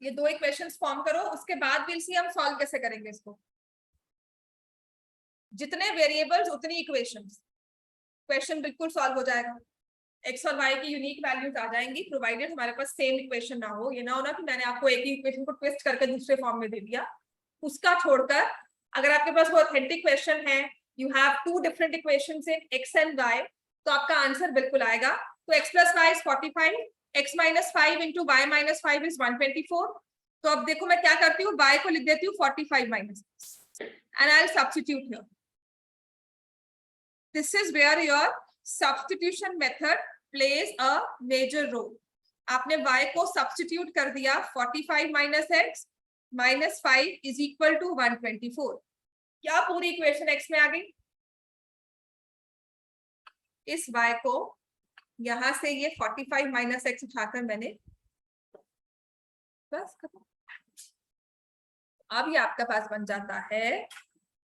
ये दो इक्वेशंस फॉर्म करो. उसके बाद विल सी हम सॉल्व कैसे करेंगे इसको. जितने वेरिएबल्स उतनी इक्वेशंस. क्वेश्चन बिल्कुल सॉल्व हो जाएगा. x और y की यूनिक वैल्यूज आ जाएंगी प्रोवाइडेड हमारे पास सेम इक्वेशन ना हो. ये ना हो ना कि मैंने आपको एक ही इक्वेशन को ट्विस्ट करके दूसरे फॉर्म में दे दिया. उसका छोड़कर अगर आपके पास वो ऑथेंटिक क्वेश्चन है, you have two different equations in x and y, तो आपका आंसर बिल्कुल आएगा. तो x plus y is 45, x minus 5 into y minus 5 is 124. तो अब देखो मैं क्या करती हूँ, y को लिख देती हूँ 45 minus and I'll substitute here. This is where your substitution method plays a major role. आपने y को substitute कर दिया 45 minus x minus 5 is equal to 124. क्या पूरी इक्वेशन x में आ गई? इस y को यहां से ये 45 माइनस x उठाकर मैंने बस खत्म. अब ये आपका पास बन जाता है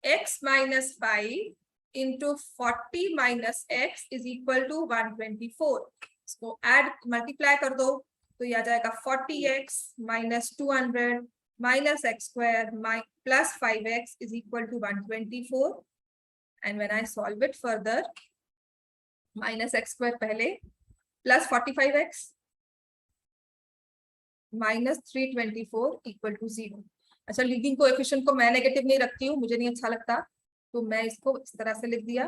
x minus 5 into 40 minus x is equal to 124. इसको ऐड मल्टीप्लाई कर दो तो ये आ जाएगा 40x minus 200 minus x square plus 5x is equal to 124. And when I solve it further, minus x square पहले plus 45x minus 324 equal to 0. अच्छा, leading coefficient को मैं नेगेटिव नहीं रखती हूँ, मुझे नहीं अच्छा लगता, तो मैं इसको इस तरह से लिख दिया.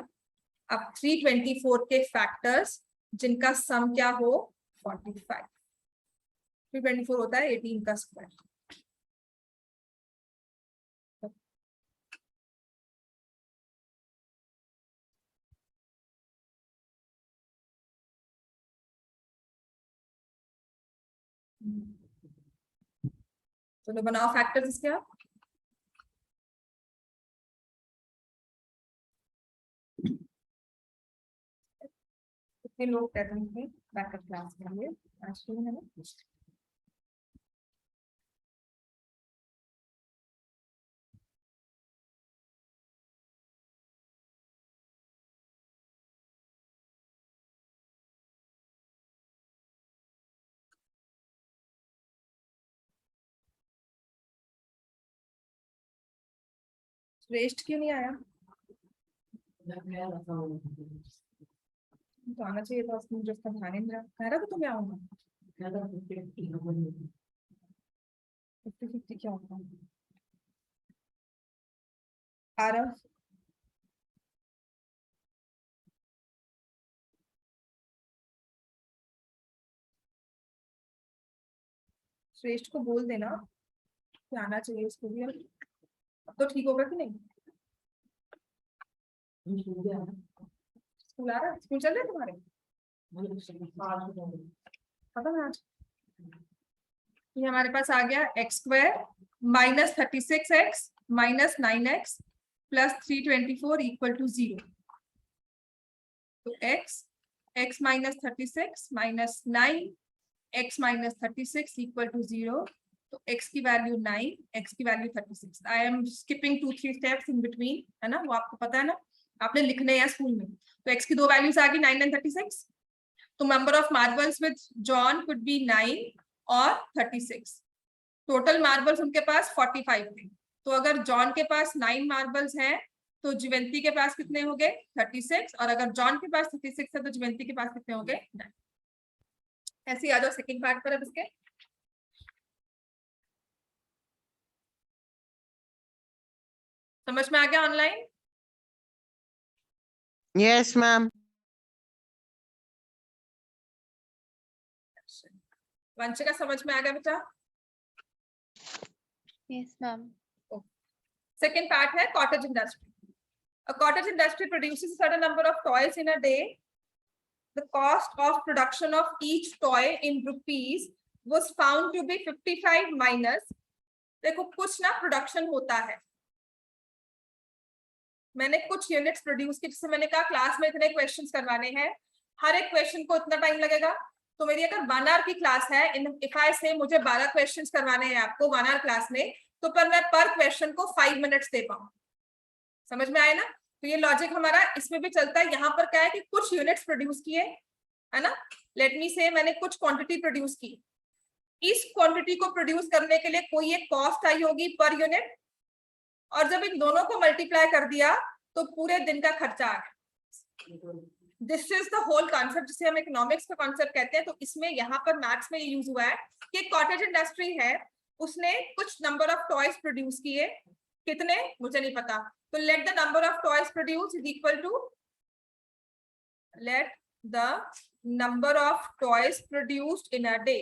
अब 324 के फैक्टर्स जिनका सम क्या हो 45. 324 होता है 18 का स्क्वायर. चलो बनाओ फैक्टर्स इसके. आप कितने लोग कर रहे हैं बैकअप क्लास के लिए? आज है ना. श्रेष्ठ क्यों नहीं आया? तो आना चाहिए था उसने, मुझे उसका ध्यान ही नहीं रहा. कह रहा था तो मैं आऊंगा. 50-50 क्या होता है? आरव श्रेष्ठ को बोल देना कि आना चाहिए उसको भी. अब तो ठीक होगा कि नहीं? स्कूल आ रहा है? स्कूल चल रहे तुम्हारे? पता है आज ये हमारे पास आ गया x square minus 36x minus 9x plus 324 equal to 0. तो x minus 36 minus 9 x minus 36 equal to 0. तो x की वैल्यू 9, x की value 36. I am skipping 2-3 steps in between, है ना, वो आपको पता है ना, आपने लिखने हैं स्कूल में. तो x की दो वैल्यूज आ गई 9 एंड 36. तो number of marbles with John could be 9 और 36। टोटल मार्बल्स उनके पास 45 थे। तो अगर जॉन के पास 9 मार्बल्स हैं तो जिवेंती के पास कितने हो गए 36, और अगर जॉन के पास 36 है तो जिवेंती के पास कितने हो गए 9। ऐसे ही आ जाओ सेकेंड पार्ट पर अब इसके। समझ में आ गया ऑनलाइन? Yes ma'am. वंशिका समझ में आ गया बेटा? Yes, ma'am. Second part है cottage industry. A cottage industry produces a certain number of toys in a day. The cost of production of each toy in rupees was found to be 55 minus. देखो कुछ ना production होता है, मैंने कुछ units produce की, जिससे मैंने कहा क्लास में इतने क्वेश्चंस करवाने हैं, हर एक क्वेश्चन को इतना टाइम लगेगा। तो मेरी अगर 1 आवर की क्लास है, इफ आई से मुझे 12 क्वेश्चंस करवाने हैं आपको 1 आवर क्लास में, तो पर मैं पर क्वेश्चन को 5 मिनट्स दे पाऊं। समझ में आया ना? तो ये लॉजिक हमारा इसमें भी चलता है। यहाँ पर क्या है कि कुछ यूनिट्स प्रोड्यूस किए, है ना। लेट मी से मैंने कुछ क्वांटिटी प्रोड्यूस की, इस क्वांटिटी को प्रोड्यूस करने के लिए कोई एक कॉस्ट आई होगी पर यूनिट, और जब इन दोनों को मल्टीप्लाई कर दिया तो पूरे दिन का खर्चा आ गया। This is the whole concept जिसे हम इकोनॉमिक्स का कॉन्सेप्ट कहते हैं। तो इसमें यहाँ पर मैथ्स में ये यूज हुआ है कि कॉटेज इंडस्ट्री है, उसने कुछ नंबर ऑफ टॉयज प्रोड्यूस किए, कितने मुझे नहीं पता। तो let the number of toys produce is equal to, let the number of toys produced in a day,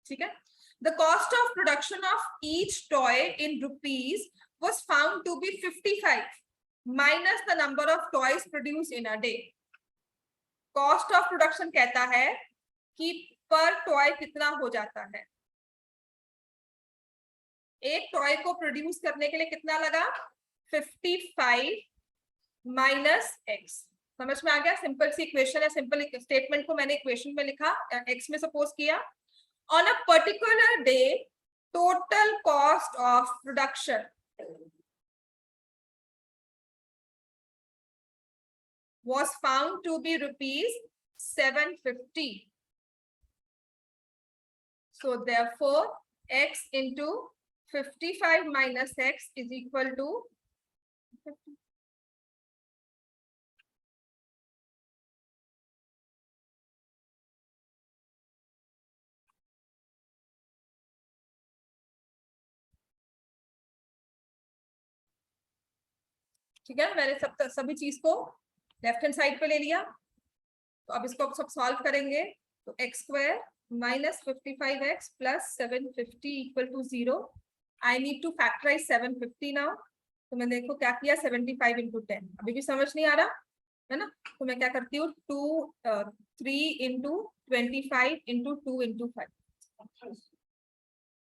ठीक है। The cost of production of each toy in rupees was found to be 55 minus the number of toys produced in a day. Cost of production कहता है कि per toy कितना हो जाता है, एक टॉय को प्रोड्यूस करने के लिए कितना लगा 55 माइनस एक्स। समझ में आ गया? सिंपल सी इक्वेशन है, सिंपल स्टेटमेंट को मैंने इक्वेशन में लिखा, एक्स में सपोज किया। On a particular day, total cost of production was found to be rupees 750. So therefore, x into 55 minus x is equal to 50. ठीक है, मैंने सभी चीज को लेफ्ट हैंड साइड पे ले लिया। तो अब इसको सब सॉल्व करेंगे तो x square minus 55x plus 750 equal to 0। I need to factorise 750 now. तो मैंने देखो क्या किया 75 इंटू 10। अभी भी समझ नहीं आ रहा है ना? तो मैं क्या करती हूँ 3 into 25 into 2 into 5,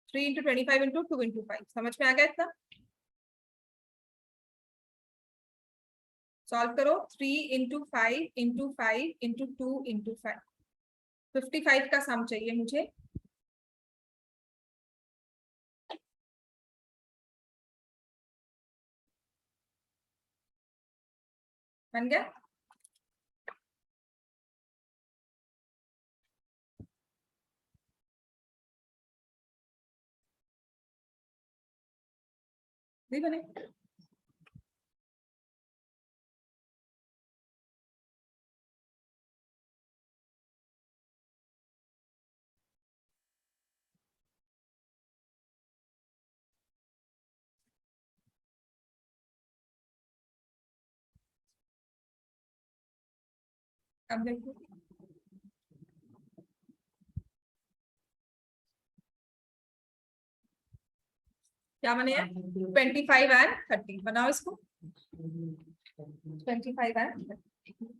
3 into 25 into 2 into 5। समझ में आ गया इतना? सॉल्व करो 3 इंटू 5 इंटू 5 इंटू 2 इंटू 5, 55 का सम चाहिए मुझे। बन गया? नहीं बने? अब देखो क्या बने हैं 25 एंड 30। बनाओ इसको 25 एंड 30।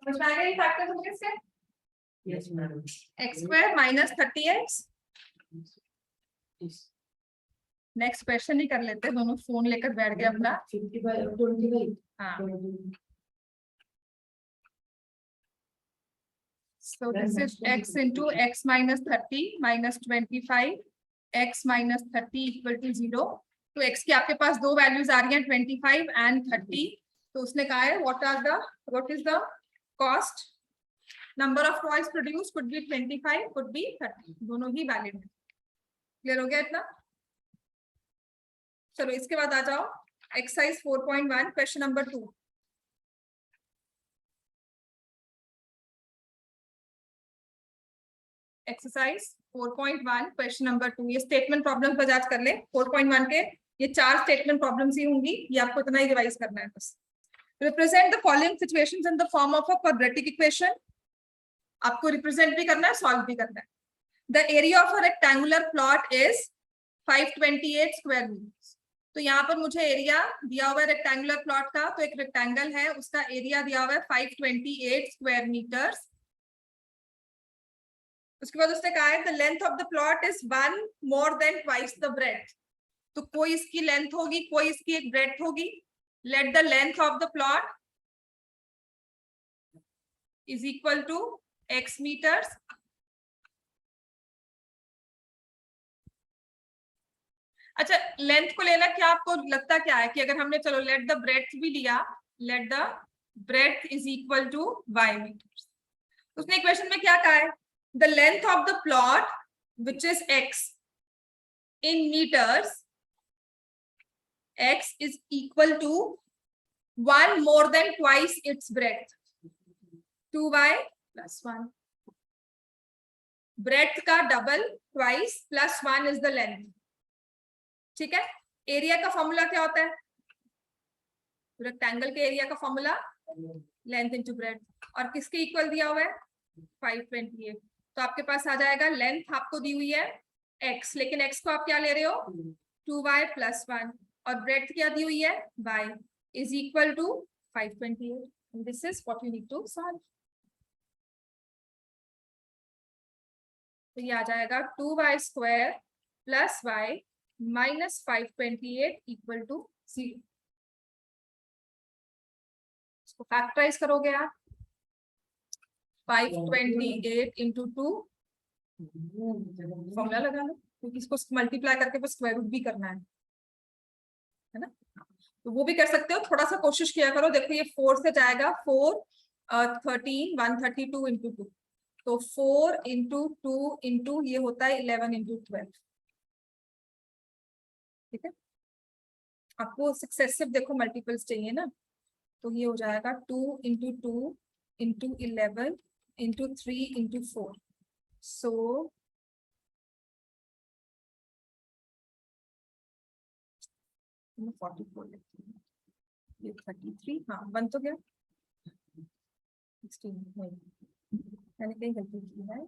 समझ में आएगा ये फैक्टर होंगे इससे? Yes, madam. x square minus 30x। Next question ही कर लेते हैं, दोनों फोन लेकर बैठ गए अपना। 50/25. हाँ, so this is x into x minus 30 minus 25 x minus 30 equal to 0। तो x की आपके पास दो वैल्यूज आ रही हैं 25 एंड 30। तो उसने कहा है what is the cost number of toys produced could be 25 could be 30, दोनों ही वैलिड है। क्लियर हो गया इतना? चलो इसके बाद आ जाओ exercise 4.1 question number 2। Exercise 4.1 question number 2, ये स्टेटमेंट प्रॉब्लम पर जांच कर ले। 4.1 के ये 4 स्टेटमेंट प्रॉब्लम्स ही होंगी, ये आपको इतना ही रिवाइज करना है बस। Represent the following situations in the form of a quadratic equation. आपको रिप्रेजेंट भी करना है, सॉल्व भी करना है। The area of a rectangular plot is 528 square metres. तो यहाँ पर मुझे एरिया दिया हुआ है रेक्टेंगुलर प्लॉट का, तो एक रेक्टेंगल है उसका एरिया दिया हुआ है 528 स्क्वायर मीटर्स। उसके बाद उसने कहा है the length of the plot is 1 more than twice the breadth. तो कोई इसकी लेंथ होगी, कोई इसकी एक ब्रेड्थ होगी। Let the length of the plot is equal to x metres. अच्छा, लेंथ को लेना क्या आपको लगता क्या है कि अगर हमने चलो लेट द ब्रेड्थ भी लिया, let the breadth is equal to y metres. उसने इक्वेशन में क्या कहा है the length of the plot, which is x in meters, x is equal to 1 more than twice its breadth, 2y plus 1. Breadth का double twice plus 1 is the length. ठीक है, area का formula क्या होता है? रेक्टेंगल के area का formula length into breadth, और किसके इक्वल दिया हुआ है? 528. तो आपके पास आ जाएगा लेंथ आपको दी हुई है x, लेकिन x को आप क्या ले रहे हो? 2y plus 1, और ब्रेड्थ क्या दी हुई है? y is equal to 528. And this is what you need to solve. तो ये आ जाएगा 2y square plus y minus 528 equal to 0. इसको फैक्टराइज करोगे आप, 528 into 2, फॉर्मूला लगा लो, क्योंकि इसको मल्टीप्लाई करके बस स्क्वायर रूट भी करना है ना? तो वो भी कर सकते हो, थोड़ा सा कोशिश किया करो. देखो ये 4 से जाएगा, 4 13 132 into 2, तो 4 into 2 into ये होता है 11 into 12. ठीक है, आपको सक्सेसिव देखो मल्टीपल्स चाहिए ना, तो ये हो जाएगा 2 into 2 into 11 into 3 into 4. So मैं 44 लिखती हूँ, ये 33, हाँ बन तो गया. 16 नहीं, मैंने कहीं गलती की है.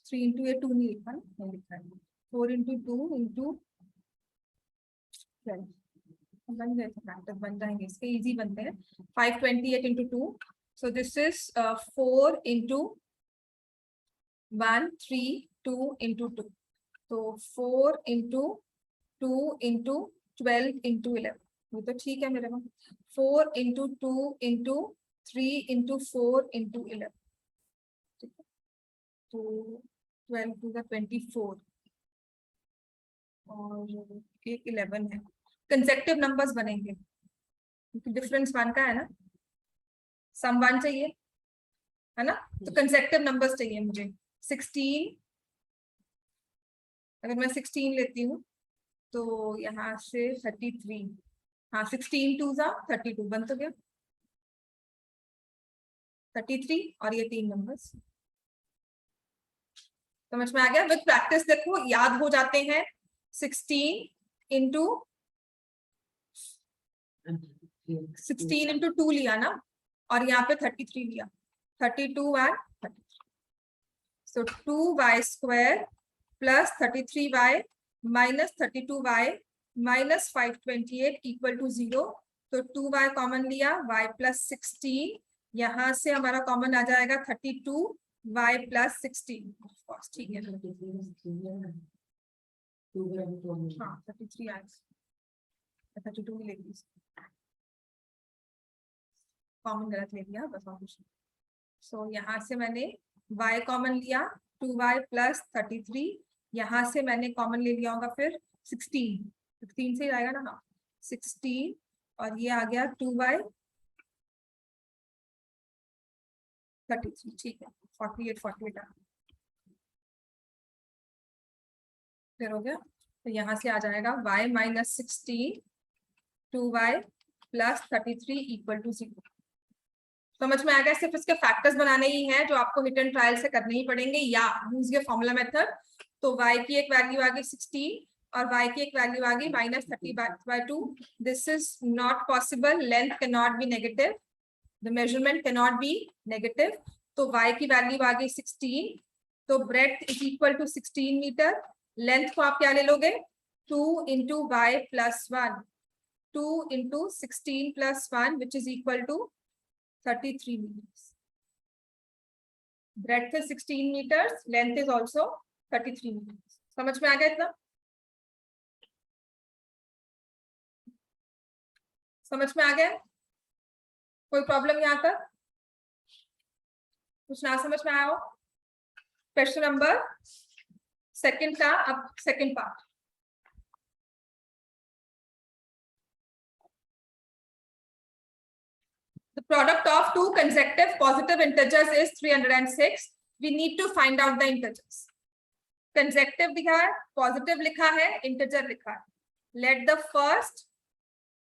3 into ये 2 नहीं लिखा ना, नहीं लिखा है. 4 into 2 into 12 बन गए, फैक्टर बन जाएंगे इसके, इजी बनते हैं. 528 into 2, so this is 4 into 1 3 2 into 2, तो 4 into 2 into 12 into 11, वो तो ठीक है मेरे को. 4 into 2 into 3 into 4 into 11, ठीक है, तो 12 to the 24 और एक 11 है. कंसेक्टिव नंबर्स बनेंगे क्योंकि डिफरेंस 1 का है ना, सम 1 चाहिए है ना, तो कंसेक्टिव नंबर्स चाहिए मुझे. 16, अगर मैं 16 लेती हूँ तो यहाँ से 33, हाँ 16 2 जा 32, बन तो गया 33, और ये 3 नंबर्स. समझ में आ गया? विद प्रैक्टिस देखो याद हो जाते हैं. 16 into 2 लिया ना, और यहाँ पे 33 लिया, 32 and 33. So 2y square plus 33y minus 32y minus 528 equal to 0. तो 2y कॉमन लिया, y plus 16, यहाँ से हमारा कॉमन आ जाएगा 32y plus 16. ठीक है, हाँ 33 आया, 32 ही लेगी, कॉमन गलत ले लिया बस और कुछ नहीं. सो यहाँ से मैंने y कॉमन लिया, 2y plus 33, यहाँ से मैंने कॉमन ले लिया होगा फिर 16 से ही आएगा ना, हाँ 16, और ये आ गया 2y 33, ठीक है 48 आ फिर हो गया. तो यहाँ से आ जाएगा y minus 16 2y plus 33 equal to 0. समझ में आ गया? सिर्फ इसके फैक्टर्स बनाने ही हैं जो आपको हिट एंड ट्रायल से करने ही पड़ेंगे, या यूज ये फॉर्मूला मेथड. तो y की एक वैल्यू आ गई 16 और y की एक वैल्यू आ गई -30/2. This is not possible, length can not be negative, the measurement can not be negative. तो y की वैल्यू आ गई 16, तो breadth is equal to 16 metre. Length को आप क्या ले लोगे? 2 into y plus 1, 2 into 16 plus 1 which is equal to 33 meters. Breadth is 16 meters, length is also 33 meters. समझ में आ गया इतना? समझ में आ गया? कोई प्रॉब्लम यहाँ तक? कुछ ना समझ में आया हो? क्वेश्चन नंबर सेकंड का, अब second part. The product of two consecutive positive integers is 306. we need to find out the integers. Consecutive दिखा है, positive लिखा है, integer लिखा है. Let the first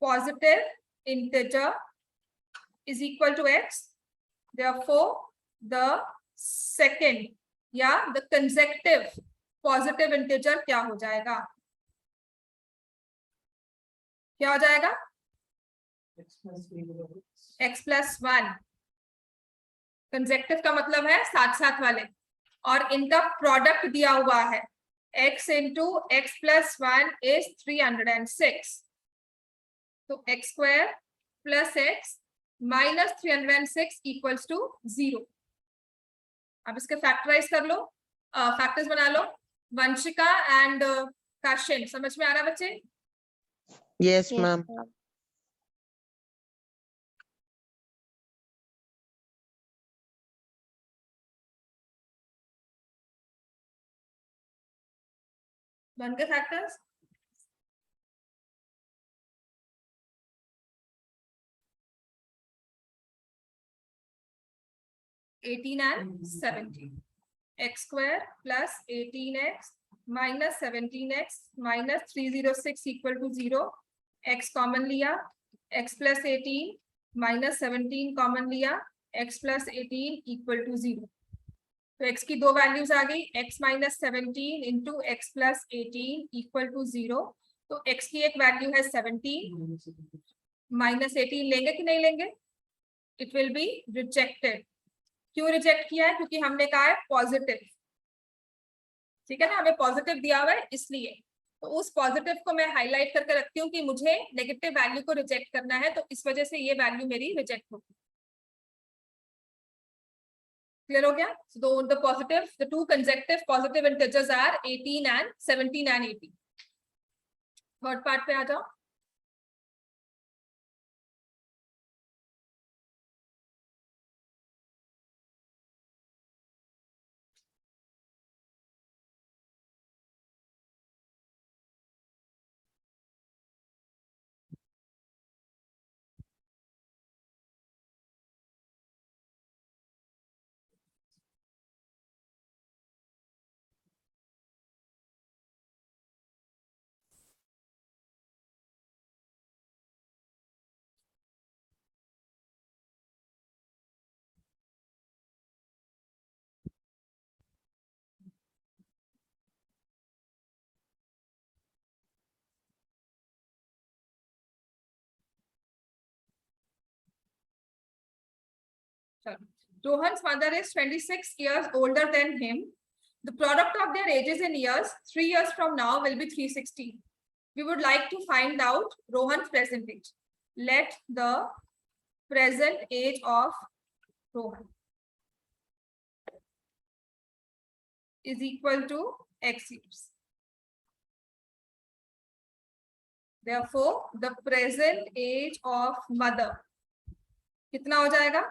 positive integer is equal to x. Therefore, the second the consecutive positive integer क्या हो जाएगा? क्या हो जाएगा? x plus 1. कंसेक्टिव का मतलब है साथ साथ वाले, और इनका प्रोडक्ट दिया हुआ है x into x plus 1 is 306. तो x square plus x minus 306 equals to 0. अब इसके फैक्टराइज कर लो, फैक्टर्स बना लो. वंशिका एंड काशिन, समझ में आ रहा बच्चे? Yes Yes, ma'am. ma'am. बन गए factors? Eighteen and 17. x square plus 18x minus 17x minus 306 equal to 0. x common लिया, x plus 18 minus 17 कॉमन लिया, x plus 18 equal to 0. तो x की दो वैल्यूज आ गई, x minus 17 into x plus 18 equal to 0. तो x की एक value है 17, minus 18 लेंगे कि नहीं लेंगे? It will be rejected. क्यों रिजेक्ट किया है? क्योंकि हमने कहा है पॉजिटिव, ठीक है ना, हमें पॉजिटिव दिया हुआ है इसलिए. तो उस पॉजिटिव को मैं हाईलाइट करके रखती हूँ कि मुझे नेगेटिव वैल्यू को रिजेक्ट करना है, तो इस वजह से ये वैल्यू मेरी रिजेक्ट होगी. क्लियर हो गया? So the two consecutive positive integers are 18 and 17 and 18. Third part पे आ जाओ. Rohan's mother is 26 years older than him. The product of their ages in years, 3 years from now, will be 360. We would like to find out Rohan's present age. Let the present age of Rohan is equal to x years. Therefore, the present age of mother कितना हो जाएगा?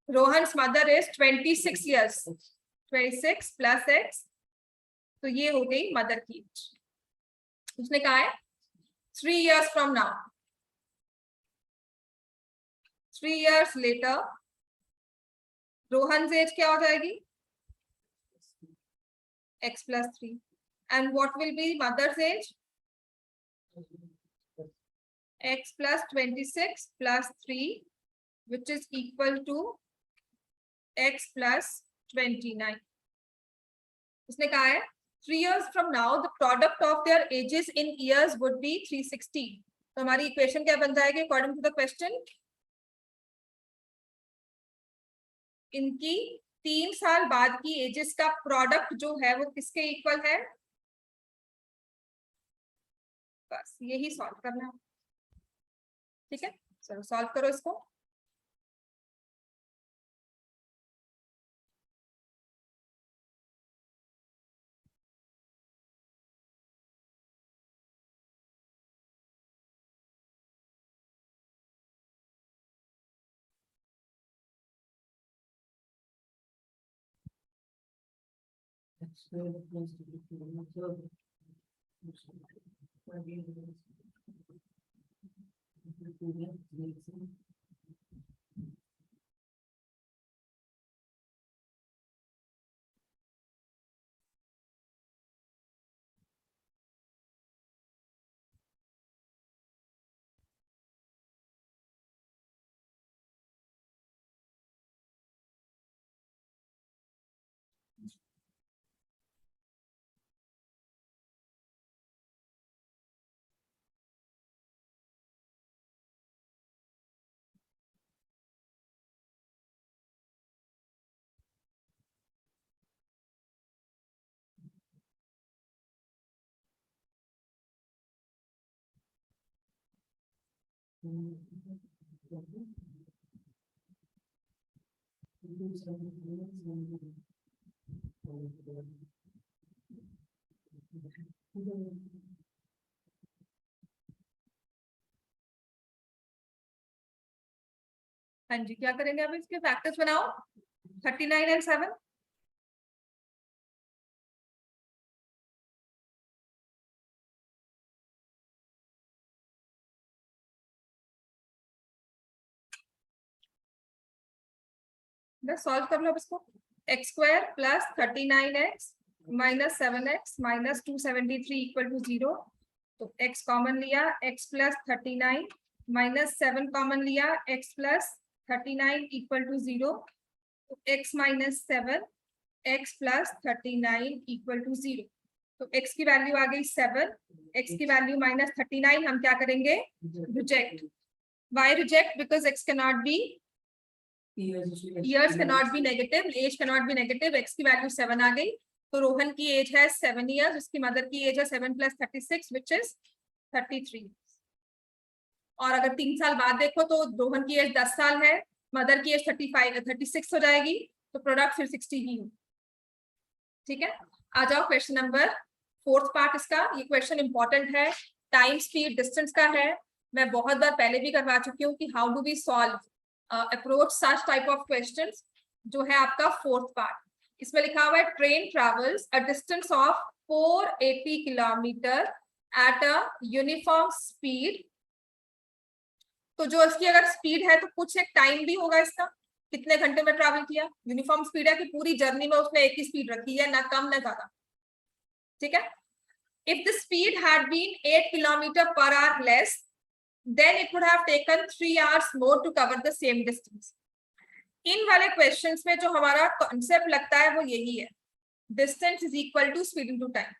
Rohan's mother is 26 years. 26 plus x, तो ये हो गई mother की as. उसने कहा है 3 years from now. 3 years later, Rohan's age क्या हो जाएगी? x plus 3. And what will be mother's age? X plus 26 plus 3, which is equal to x plus 29. उसने कहा है 3 years from now the product of their ages in years would be 360. तो हमारी equation क्या बन जाएगी according to the question? इनकी 3 साल बाद की एजेस का प्रोडक्ट जो है वो किसके इक्वल है? बस यही सॉल्व करना है. ठीक है, चलो सॉल्व करो इसको. हाँ जी, क्या करेंगे अब इसके फैक्टर्स बनाओ 39 एंड 7। बस सॉल्व कर लो अब इसको। X square plus 39x minus 7x minus 273 equal to 0। तो x कॉमन लिया, x प्लस 39 माइनस 7 कॉमन लिया, x प्लस 39 इक्वल टू 0। तो x minus 7 x plus 39 equal to 0। तो x की वैल्यू आ गई 7, x की वैल्यू माइनस 39 हम क्या करेंगे, reject. Why reject? Because x cannot be years cannot be negative, age cannot be negative। x की वैल्यू 7 आ गई। तो रोहन की एज है 7 years, उसकी मदर की एज है 7 प्लस 36 विच इज 33। और अगर 3 साल बाद देखो तो रोहन की एज 10 साल है, मदर की एज 36 हो जाएगी, तो प्रोडक्ट फिर 60 ही हो। ठीक है, आ जाओ क्वेश्चन नंबर 4th पार्ट इसका। ये क्वेश्चन इंपॉर्टेंट है, टाइम स्पीड डिस्टेंस का है। मैं बहुत बार पहले भी करवा चुकी हूँ कि how do we solve approach such type of questions, जो है आपका 4th पार्ट। इसमें लिखा हुआ है train travels a distance of 480 kilometre at a uniform speed. तो जो इसकी अगर स्पीड है तो कुछ एक टाइम भी होगा इसका, कितने घंटे में ट्रैवल किया। यूनिफॉर्म स्पीड है कि पूरी जर्नी में उसने एक ही स्पीड रखी है, ना कम ना ज्यादा। ठीक है, if the speed had been 8 kilometre per hour less, then it would have taken 3 hours more to cover the same distance। इन वाले क्वेश्चंस में जो हमारा कॉन्सेप्ट लगता है वो यही है, distance is equal to speed into time.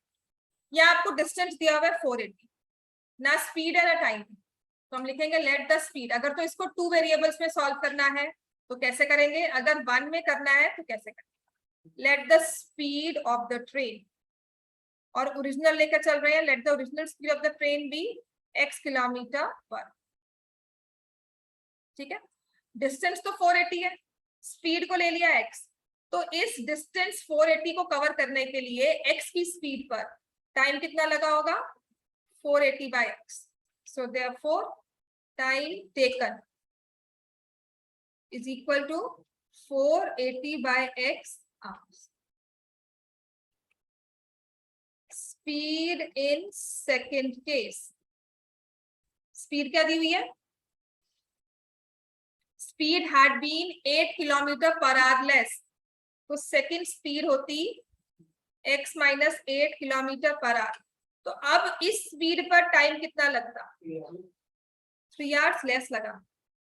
या आपको डिस्टेंस दिया हुआ है 480, ना स्पीड है ना टाइम, तो हम लिखेंगे लेट द स्पीड। अगर तो इसको 2 वेरिएबल्स में सॉल्व करना है तो कैसे करेंगे, अगर 1 में करना है तो कैसे करेंगे, let the speed of the train, और ओरिजिनल लेकर चल रहे हैं, let the original speed of the train be x kilometre per. ठीक है, डिस्टेंस तो 480 है, स्पीड को ले लिया x, तो इस डिस्टेंस 480 को कवर करने के लिए x की स्पीड पर टाइम कितना लगा होगा, 480 by x। So therefore time taken is equal to 480 by x hours। Speed in second case, speed क्या दी हुई है, speed had been 8 kilometre per hour less, तो सेकेंड स्पीड होती x minus 8 kilometre per hour. तो अब इस speed पर टाइम कितना लगता, 3 hours लेस लगा,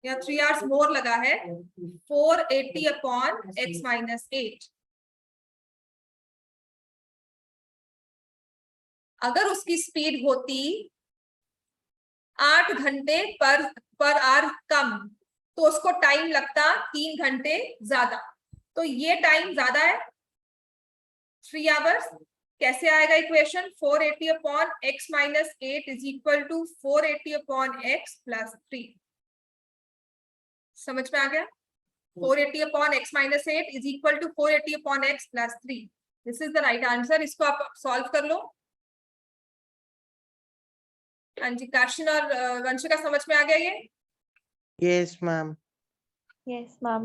या 3 hours मोर लगा है, 480 अपॉन x माइनस 8। अगर उसकी स्पीड होती 8 घंटे पर आवर कम, तो उसको टाइम लगता 3 घंटे ज्यादा। तो ये टाइम ज्यादा है, 3 आवर्स। कैसे आएगा equation, 480 upon x minus 8 is equal to 480 upon x plus 3। समझ में आ गया, 480 upon x minus 8 is equal to 480 upon x plus 3। This is the right answer. इसको आप सॉल्व कर लो। हाँ जी, काशिन और वंशिका समझ में आ गया ये? Yes ma'am. Yes, ma'am.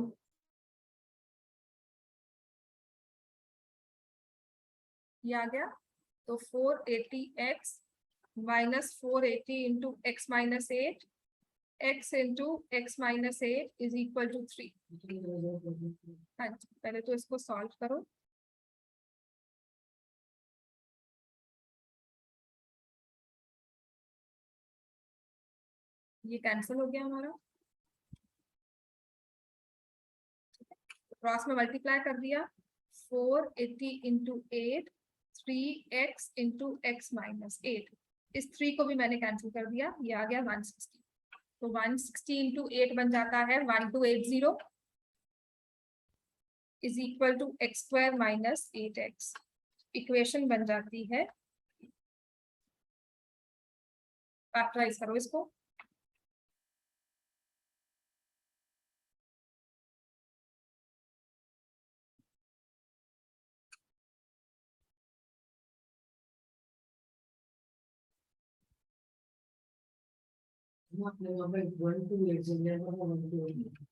ये आ गया, तो 480x minus 480 into x minus 8 x into x minus 8 is equal to 3। हाँ जी, पहले तो इसको सॉल्व करो। ये कैंसिल हो गया हमारा, क्रॉस में मल्टीप्लाई कर दिया, 480 into 8 3x into x minus 8। इस 3 को भी मैंने कैंसिल कर दिया, ये आ गया 160। तो 160 इंटू 8 बन जाता है 1280 is equal to x square minus 8x। Equation बन जाती है, फैक्टराइज करो इसको, अपने वहाँ पे 1 2 8 से लेकर 1 2 8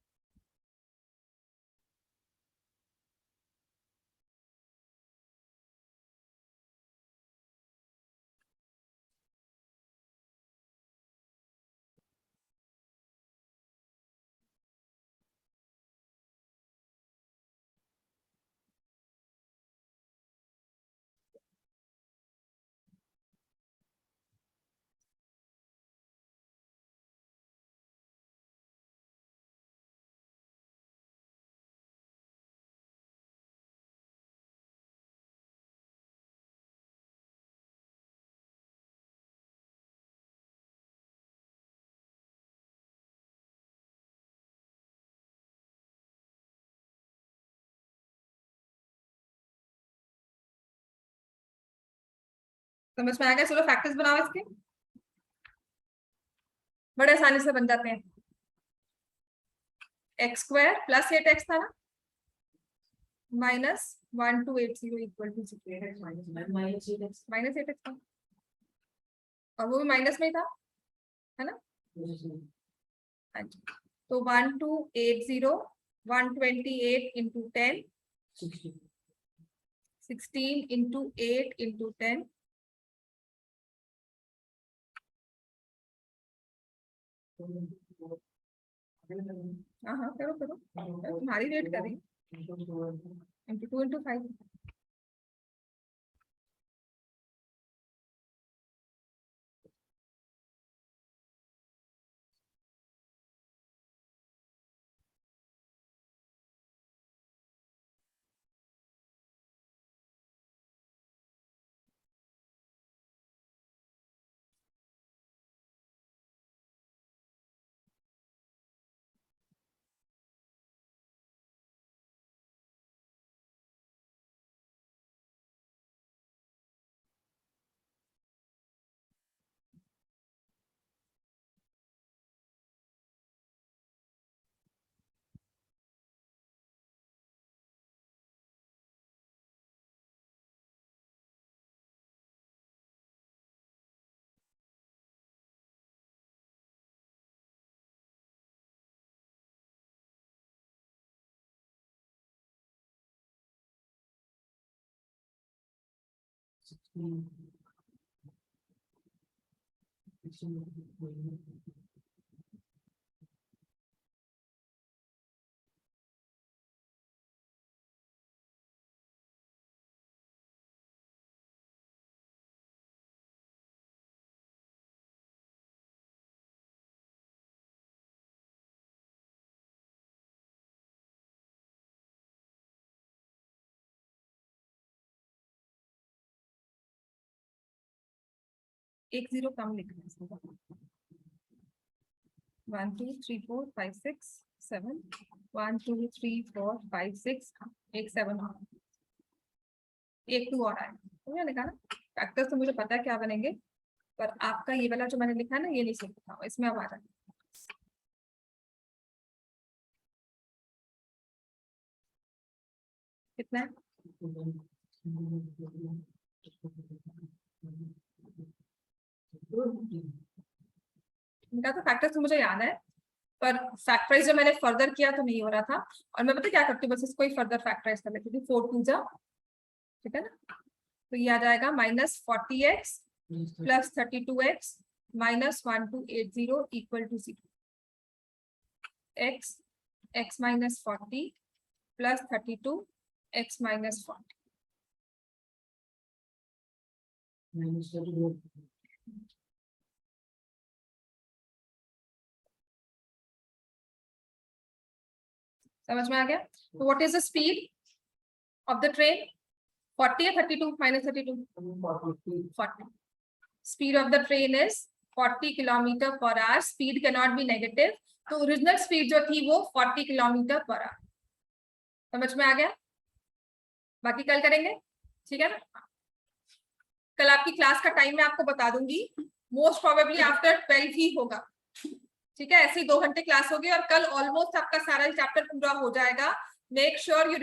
समझ में आ गया? चलो फैक्टर्स बनाओ इसके, बड़े आसानी से बन जाते हैं। एक्स स्क्वायर प्लस 8x था ना, minus 1280 equal to minus 8x minus 8x था, और वो भी माइनस में ही था, है ना? हाँ जी। तो 1280 128 इंटू 10 60 16 इंटू 8 इंटू 10 हाँ हाँ करो करो, तुम्हारी वेट कर रही हूँ। इंटू 2 इंटू 5 एक जीरो कम लिखना है इसमें। 1 2 3 4 5 6 7 1 2 3 4 5 6 एक 7 और एक 2 और आएगा, समझ लिखा ना? फैक्टर्स तो मुझे पता है क्या बनेंगे, पर आपका ये वाला जो मैंने लिखा है ना, ये नहीं सीखा, इसमें अब आ जाए। कितना है? इनका तो फैक्टर्स तो मुझे याद है, पर फैक्टराइज जब मैंने फर्दर किया तो नहीं हो रहा था, और मैं पता क्या करती हूँ, बस इसको ही फर्दर फैक्टराइज कर लेती थी। 4 2 जा, ठीक है ना? तो ये आ जाएगा minus 40x plus 32x minus 1280 equal to 0। x minus 40 plus 32 x minus 40। समझ में आ गया? तो what is the speed of the train? 40 या 32 minus 32? 40। Speed of the train is 40 kilometre per hour. Speed can not be negative, तो original speed जो थी वो 40 किलोमीटर पर आवर। समझ में आ गया? बाकी कल करेंगे, ठीक है ना? कल आपकी क्लास का टाइम मैं आपको बता दूंगी, मोस्ट प्रोबेबली आफ्टर 12 ही होगा, ठीक है? ऐसे ही 2 घंटे क्लास होगी, और कल ऑलमोस्ट आपका सारा चैप्टर पूरा हो जाएगा। Make sure you